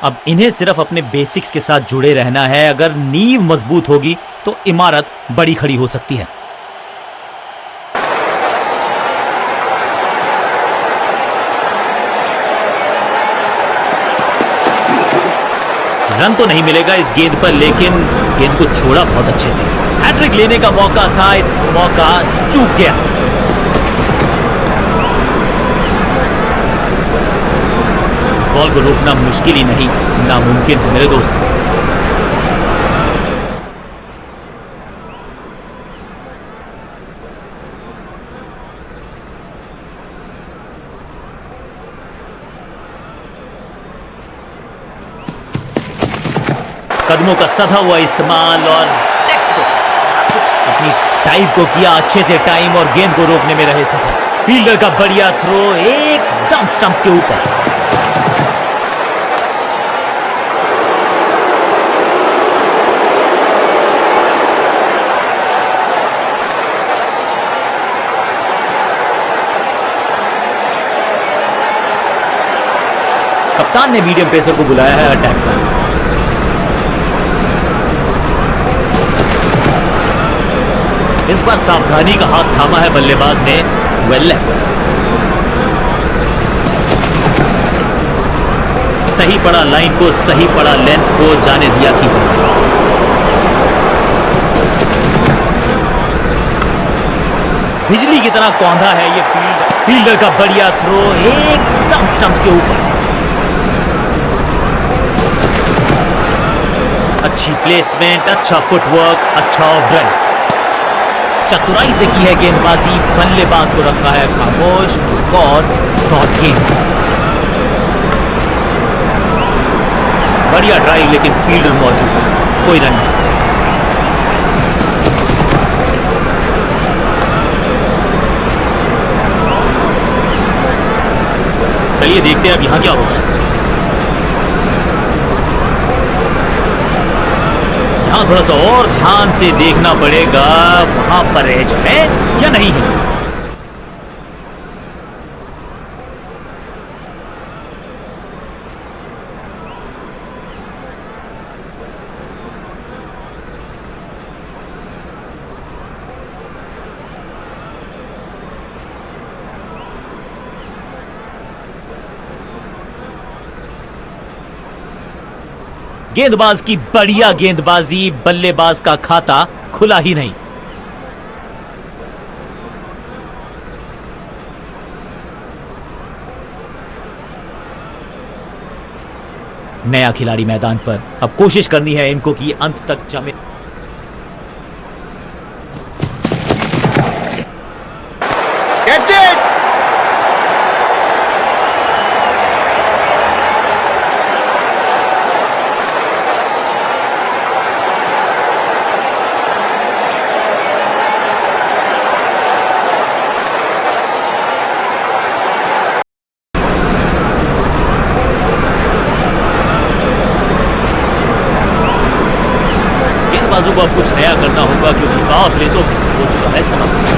अब इन्हें सिर्फ अपने बेसिक्स के साथ जुड़े रहना है। अगर नींव मजबूत होगी तो इमारत बड़ी खड़ी हो सकती है। रन तो नहीं मिलेगा इस गेंद पर, लेकिन गेंद को छोड़ा बहुत अच्छे से। हैट्रिक लेने का मौका था, मौका चूक गया। इस बॉल को रोकना मुश्किल ही नहीं, नामुमकिन है मेरे दोस्त। कदमों का सधा हुआ इस्तेमाल और अपनी टाइप को किया अच्छे से टाइम और गेंद को रोकने में रहे सफल। फील्डर का बढ़िया थ्रो एकदम स्टंप्स के ऊपर। कप्तान ने मीडियम पेसर को बुलाया है अटैक पर। इस बार सावधानी का हाथ थामा है बल्लेबाज ने। Well left. सही पड़ा लाइन को, सही पड़ा लेंथ को, जाने दिया कीपर। बिजली की तरह कौंधा है ये फील्डर का बढ़िया थ्रो एकदम स्टंप्स के ऊपर। अच्छी प्लेसमेंट, अच्छा फुटवर्क, अच्छा ऑफ ड्राइव। चतुराई से की है गेंदबाजी, बल्लेबाज को रखा है खामोश। एक और डॉट गेंद। बढ़िया ड्राइव, लेकिन फील्डर मौजूद, कोई रन नहीं। चलिए देखते हैं अब यहां क्या होता है। यहां थोड़ा सा और ध्यान से देखना पड़ेगा, वहां पर एज है या नहीं है। गेंदबाज की बढ़िया गेंदबाजी, बल्लेबाज का खाता खुला ही नहीं। नया खिलाड़ी मैदान पर, अब कोशिश करनी है इनको कि अंत तक जमे। Catch it! गेंदबाजों को अब कुछ नया करना होगा, क्योंकि पावर प्ले तो हो चुका है।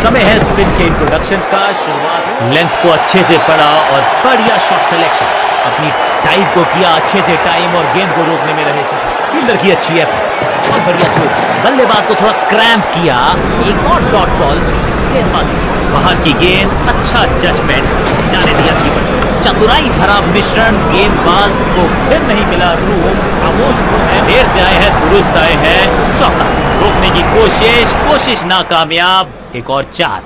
समय है स्पिन के इंट्रोडक्शन का। शुरुआत लेंथ को अच्छे से पड़ा और बढ़िया शॉट सिलेक्शन। अपनी टाइप को किया अच्छे से टाइम और गेंद को रोकने में रहे सफल। फील्डर की अच्छी एफर्ट और बढ़िया थ्रो। बल्लेबाज को थोड़ा क्रैम्प किया। एक और डॉट बॉल। गेंदबाज बाहर की गेंद, अच्छा जजमेंट, जाने दिया कीपर। चतुराई भरा मिश्रण, गेंदबाज को फिर नहीं मिला रूम, खामोश वो है, देर से आए हैं, दुरुस्त आए हैं, चौका। रोकने की कोशिश नाकामयाब, एक और 4।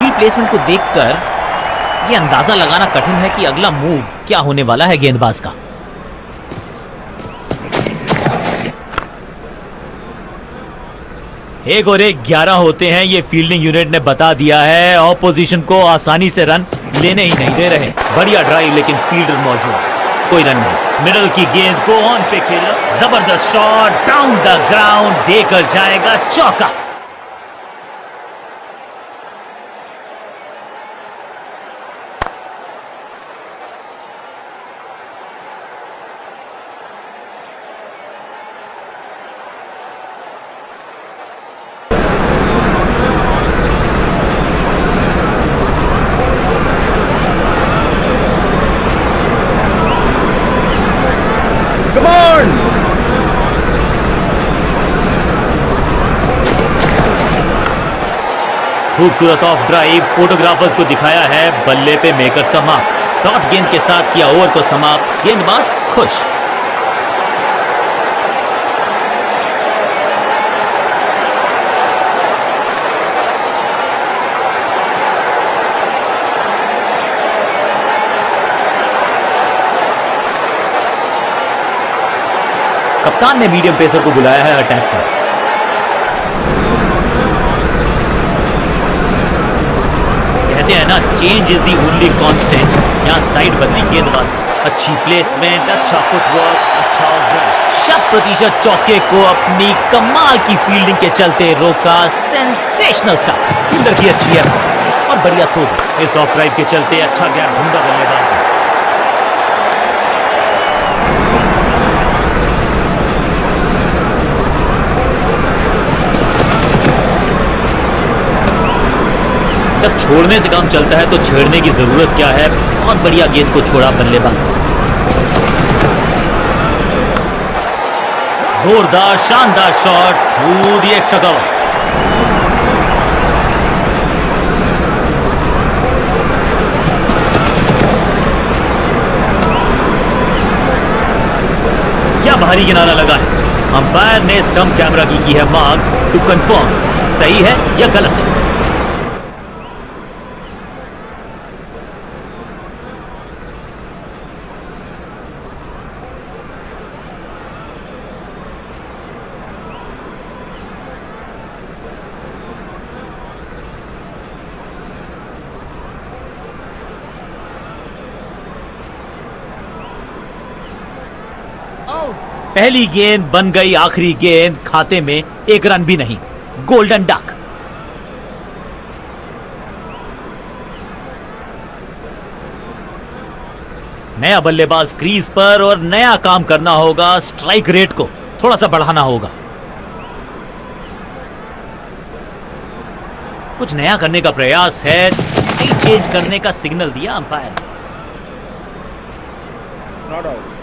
फील्ड प्लेसमेंट को देखकर ये अंदाजा लगाना कठिन है कि अगला मूव क्या होने वाला है गेंदबाज का। एक और एक 11 होते हैं, ये फील्डिंग यूनिट ने बता दिया है। ऑपोजिशन को आसानी से रन लेने ही नहीं दे रहे। बढ़िया ड्राइव, लेकिन फील्डर मौजूद, कोई रन नहीं। मिडल की गेंद को ऑन पे खेला, जबरदस्त शॉट, डाउन द ग्राउंड, देकर जाएगा चौका। Come on! खूबसूरत ऑफ ड्राइव, फोटोग्राफर्स को दिखाया है बल्ले पे मेकर्स का मार्क। डॉट गेंद के साथ किया ओवर को समाप्त, गेंदबाज खुश। कप्तान ने मीडियम पेसर को बुलाया है अटैक पर। कहते हैं ना, change is the only constant. यहां साइड बदली गेंदबाज, अच्छी प्लेसमेंट, अच्छा फुटवर्क, अच्छा ड्राइव। 100% चौके को अपनी कमाल की फील्डिंग के चलते रोका। सेंसेशनल स्टफ, फील्डर की अच्छी है और बढ़िया थ्रो। इस ऑफ ड्राइव के चलते अच्छा गैप ढूंढा बल्लेबाज ने। जब छोड़ने से काम चलता है तो छेड़ने की जरूरत क्या है। बहुत बढ़िया गेंद को छोड़ा बल्लेबाज ने। जोरदार शानदार shot through the extra cover. क्या भारी किनारा लगा है। अंपायर ने स्टंप कैमरा की है मांग टू कंफर्म सही है या गलत है। पहली गेंद बन गई आखिरी गेंद, खाते में एक रन भी नहीं। Golden duck. नया बल्लेबाज क्रीज पर और नया काम करना होगा। स्ट्राइक रेट को थोड़ा सा बढ़ाना होगा। कुछ नया करने का प्रयास है। साइड चेंज करने का सिग्नल दिया अंपायर ने। Not out.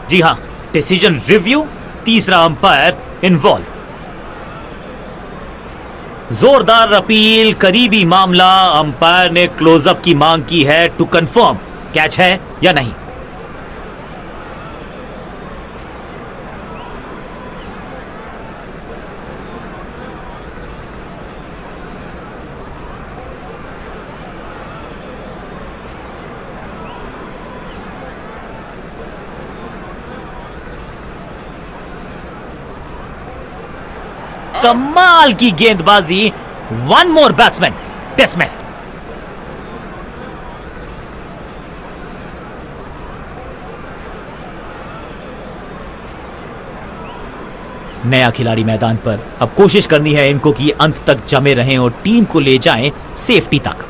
जी हां, डिसीजन रिव्यू, तीसरा अंपायर इन्वॉल्व। जोरदार अपील, करीबी मामला। अंपायर ने क्लोजअप की मांग की है टू कंफर्म कैच है या नहीं। कमाल की गेंदबाजी। One more batsman dismissed. नया खिलाड़ी मैदान पर, अब कोशिश करनी है इनको कि अंत तक जमे रहें और टीम को ले जाएं सेफ्टी तक।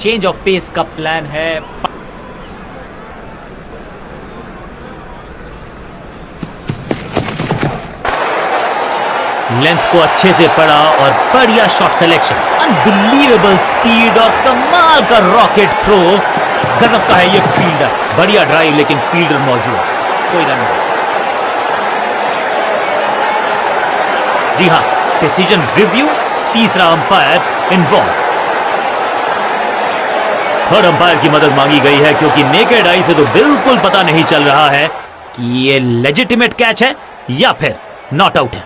चेंज ऑफ पेस का प्लान है। लेंथ को अच्छे से पढ़ा और बढ़िया शॉट सिलेक्शन, अनबिलीवेबल स्पीड और कमाल का रॉकेट थ्रो। गजब का है ये फील्डर, बढ़िया ड्राइव लेकिन फील्डर मौजूद, कोई रन नहीं। जी हां, डिसीजन रिव्यू, तीसरा अंपायर इन्वॉल्व। थर्ड अंपायर की मदद मांगी गई है क्योंकि नेकेड आई से तो बिल्कुल पता नहीं चल रहा है कि ये लेजिटिमेट कैच है या फिर नॉट आउट है।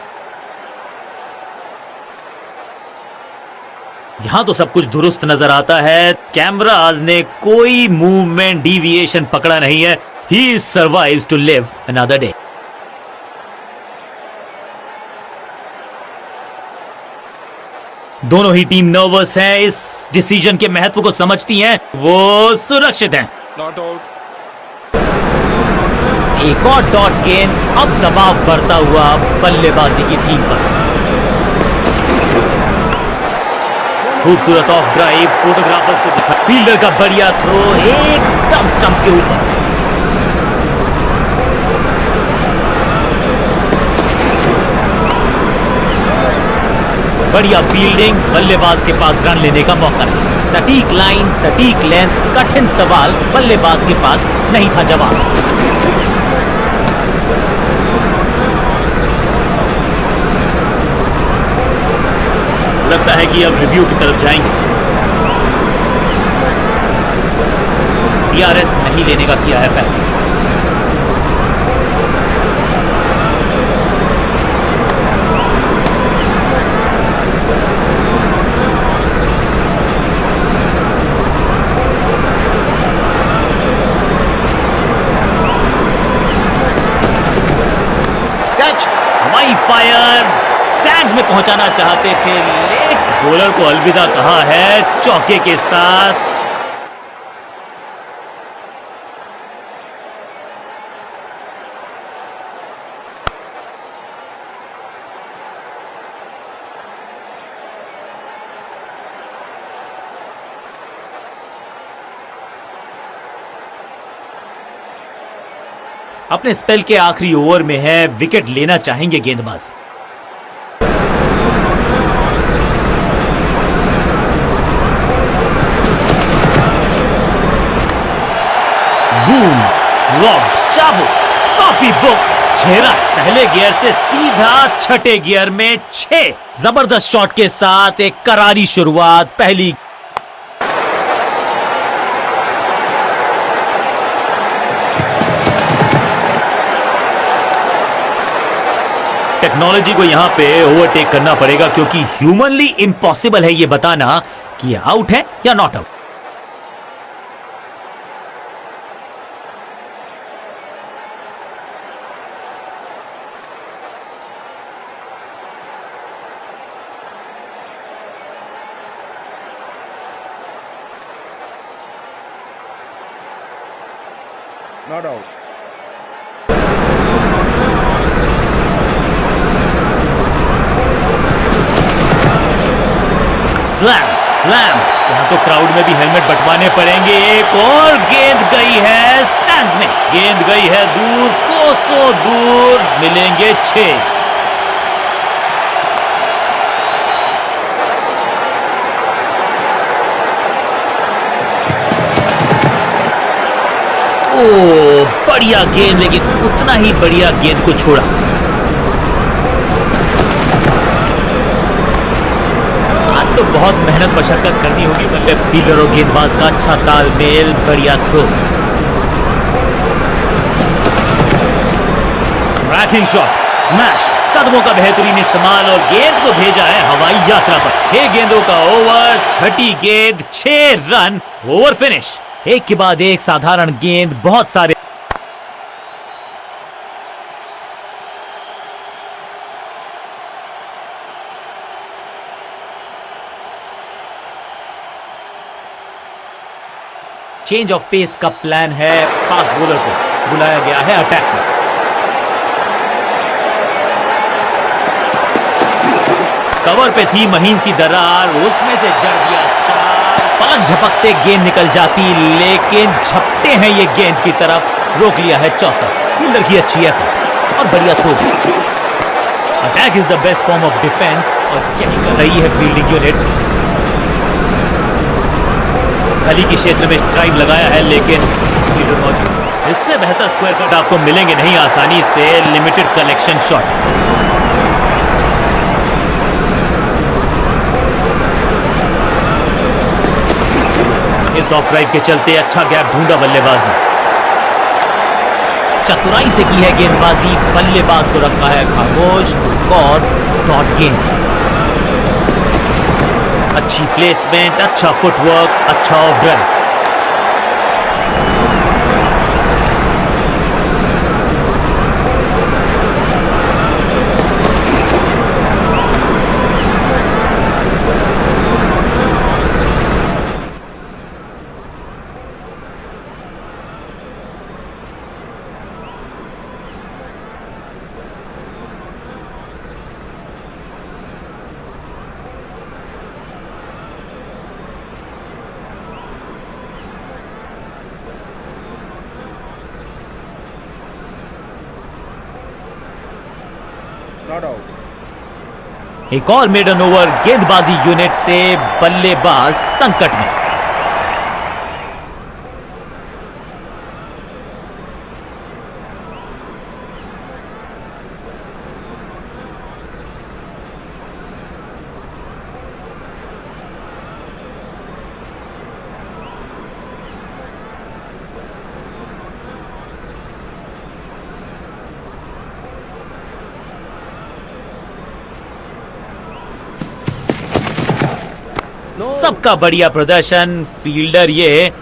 यहां तो सब कुछ दुरुस्त नजर आता है, कैमराज ने कोई मूवमेंट डिविएशन पकड़ा नहीं है। He survives to live another day. दोनों ही टीम नर्वस हैं, इस डिसीजन के महत्व को समझती हैं, वो सुरक्षित हैं। Not out. एक और डॉट गेंद, अब दबाव बढ़ता हुआ बल्लेबाजी की टीम पर। खूबसूरत ऑफ ड्राइव, फोटोग्राफर्स को दिखा, फील्डर का बढ़िया थ्रो एकदम स्टंप्स के ऊपर। बढ़िया फील्डिंग, बल्लेबाज के पास रन लेने का मौका है। सटीक लाइन, सटीक लेंथ, कठिन सवाल, बल्लेबाज के पास नहीं था जवाब। लगता है कि अब रिव्यू की तरफ जाएंगे। DRS नहीं लेने का किया है फैसला। हाई फायर, स्टैंड्स में पहुंचाना चाहते थे लेकिन बॉलर को अलविदा कहा है चौके के साथ। अपने स्पेल के आखिरी ओवर में है, विकेट लेना चाहेंगे गेंदबाज। बूम, फ्लॉप, चाबुक, कॉपी बुक, 6 रन। पहले गियर से सीधा छठे गियर में 6। जबरदस्त शॉट के साथ एक करारी शुरुआत। पहली टेक्नोलॉजी को यहां पे ओवरटेक करना पड़ेगा क्योंकि ह्यूमनली इम्पॉसिबल है ये बताना कि आउट है या not out. Not out. Slam, slam. यहां तो क्राउड में भी हेलमेट बंटवाने पड़ेंगे। एक और गेंद गई है स्टैंड्स में, गेंद गई है दूर, कोसों दूर, मिलेंगे 6। ओ, बढ़िया गेंद, लेकिन उतना ही बढ़िया गेंद को छोड़ा। तो बहुत मेहनत मशक्कत करनी होगी बल्ले फील्डर और गेंदबाज का अच्छा तालमेल, बढ़िया थ्रो, रैकिंग शॉट, स्मैश्ड, कदमों का बेहतरीन इस्तेमाल और गेंद को भेजा है हवाई यात्रा पर। 6 गेंदों का ओवर, छठी गेंद, 6 रन, ओवर फिनिश। एक के बाद एक साधारण गेंद, बहुत सारे चेंज ऑफ पेस का प्लान है। फास्ट बॉलर को बुलाया गया है अटैक में। कवर पे थी महीन सी दरार, उसमें से जड़ दिया 4। पलक झपकते गेंद निकल जाती, लेकिन झपटे हैं ये गेंद की तरफ, रोक लिया है चौका। फील्डर की अच्छी एफर्ट और बढ़िया throw. Attack is the best form of defence और यही कर रही है फील्डिंग यूनिट। गली के क्षेत्र में स्ट्राइक लगाया है लेकिन फील्डर मौजूद। इससे बेहतर स्क्वायर कट आपको मिलेंगे नहीं आसानी से। Limited collection shot. इस ऑफ ड्राइव के चलते अच्छा गैप ढूंढा बल्लेबाज ने। चतुराई से की है गेंदबाजी, बल्लेबाज को रखा है खामोश। एक और डॉट गेंद। अच्छी प्लेसमेंट, अच्छा फुटवर्क, अच्छा ऑफ ड्राइव। Not out. एक और मेडन ओवर गेंदबाजी यूनिट से। बल्लेबाज संकट में। सबका बढ़िया प्रदर्शन। फील्डर ये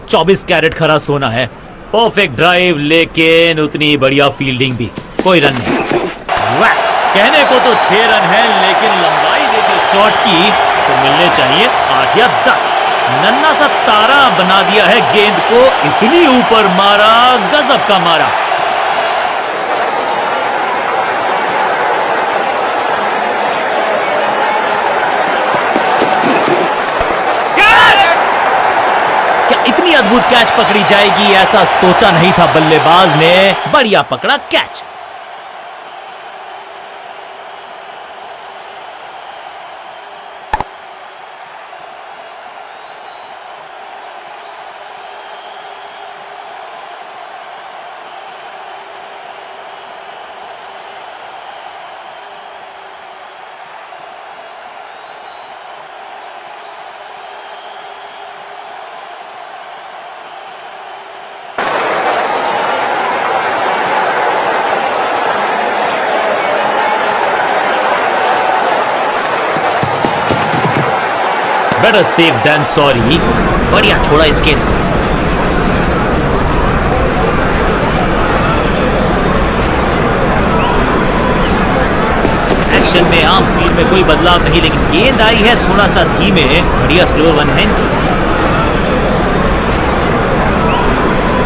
24 कैरेट खरा सोना है। परफेक्ट ड्राइव लेकिन उतनी बढ़िया फील्डिंग भी। कोई रन नहीं। वैक। कहने को तो 6 रन है लेकिन लंबाई देखे शॉट की तो मिलने चाहिए 8 या 10। नन्ना सा तारा बना दिया है गेंद को। इतनी ऊपर मारा, गजब का मारा। इतनी अद्भुत कैच पकड़ी जाएगी ऐसा सोचा नहीं था बल्लेबाज ने। बढ़िया पकड़ा catch. Better safe than sorry. बढ़िया छोड़ा इस गेंद को। एक्शन में आर्म स्पीड में कोई बदलाव नहीं लेकिन गेंद आई है थोड़ा सा धीमे। बढ़िया स्लो वन हैंड की।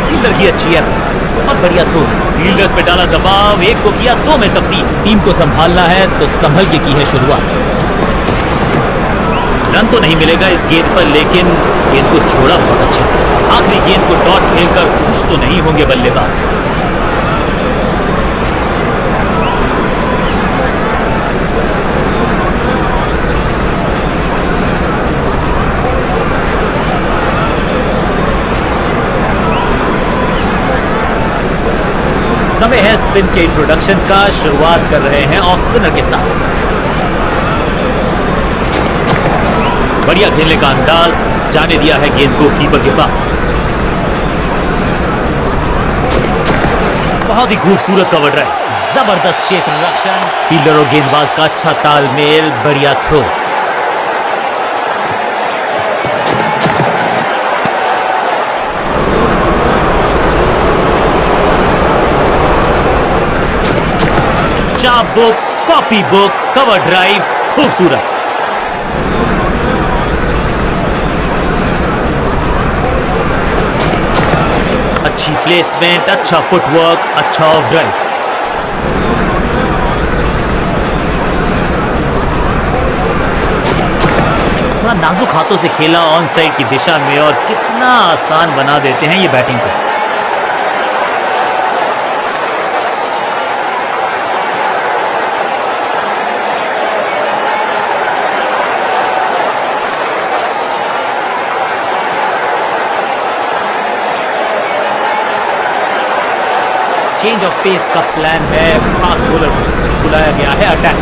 फील्डर की अच्छी एफर्ट और बढ़िया थ्रो। फील्डर्स पे डाला दबाव। एक को किया 2 में तब्दील। टीम को संभालना है तो संभल के की है शुरुआत। रन तो नहीं मिलेगा इस गेंद पर लेकिन गेंद को छोड़ा बहुत अच्छे से। आखिरी गेंद को डॉट खेलकर खुश तो नहीं होंगे बल्लेबाज। समय है स्पिन के इंट्रोडक्शन का। शुरुआत कर रहे हैं ऑफ स्पिनर के साथ। बढ़िया खेलने का अंदाज। जाने दिया है गेंद को कीपर के पास। बहुत ही खूबसूरत कवर ड्राइव। जबरदस्त क्षेत्र रक्षण। फील्डर और गेंदबाज का अच्छा तालमेल। बढ़िया थ्रो। चाप book, copy book, cover drive. खूबसूरत। अच्छी प्लेसमेंट, अच्छा फुटवर्क, अच्छा ऑफ ड्राइव। थोड़ा नाजुक हाथों से खेला ऑन साइड की दिशा में और कितना आसान बना देते हैं ये बैटिंग को। चेंज ऑफ पेस का प्लान है। फास्ट बॉलर को बुलाया गया है अटैक।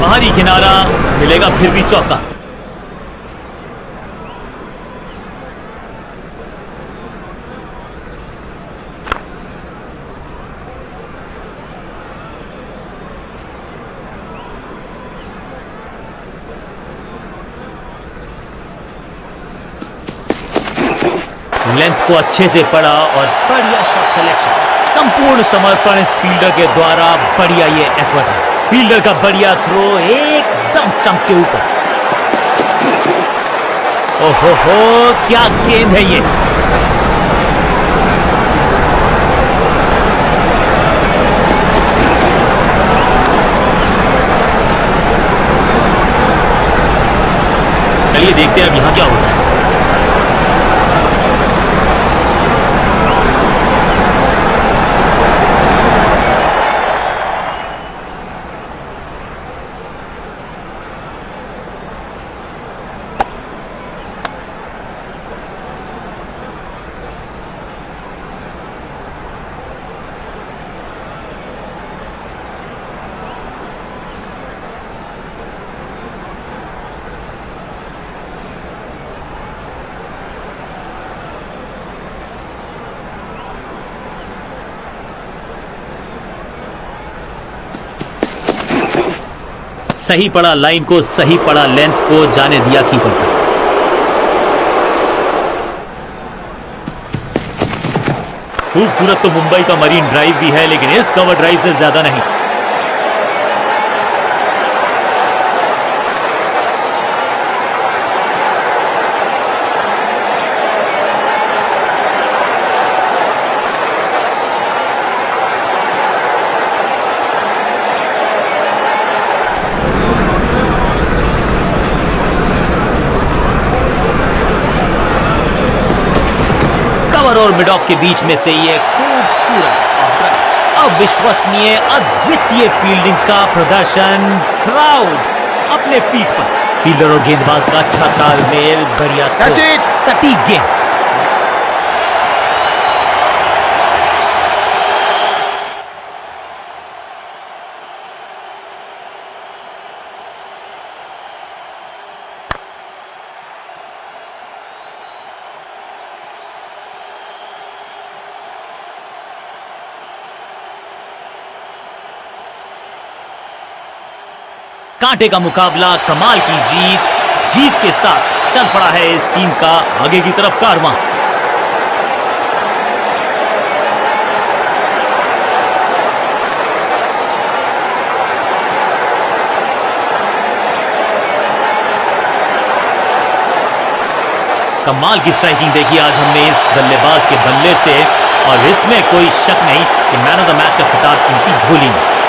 बाहरी किनारा मिलेगा, फिर भी चौका। लेंथ को अच्छे से पढ़ा और बढ़िया शॉट सिलेक्शन। संपूर्ण समर्पण इस फील्डर के द्वारा। बढ़िया ये एफर्ट है। फील्डर का बढ़िया थ्रो एकदम स्टंप्स के ऊपर। ओहो हो, क्या गेंद है ये। चलिए देखते हैं अब यहां क्या होता है। सही पड़ा लाइन को, सही पड़ा लेंथ को, जाने दिया कीपर तक। खूबसूरत तो मुंबई का मरीन ड्राइव भी है, लेकिन इस कवर ड्राइव से ज्यादा नहीं। और मिड ऑफ के बीच में से ये खूबसूरत, अविश्वसनीय, अद्वितीय फील्डिंग का प्रदर्शन। क्राउड अपने फीट पर। फील्डर और गेंदबाज का अच्छा तालमेल, बढ़िया सटीक गेंद। कांटे का मुकाबला, कमाल की जीत के साथ चल पड़ा है इस टीम का आगे की तरफ कारवां। कमाल की स्ट्राइकिंग देखी आज हमने इस बल्लेबाज के बल्ले से, और इसमें कोई शक नहीं कि मैन ऑफ द मैच का खिताब इनकी झोली में।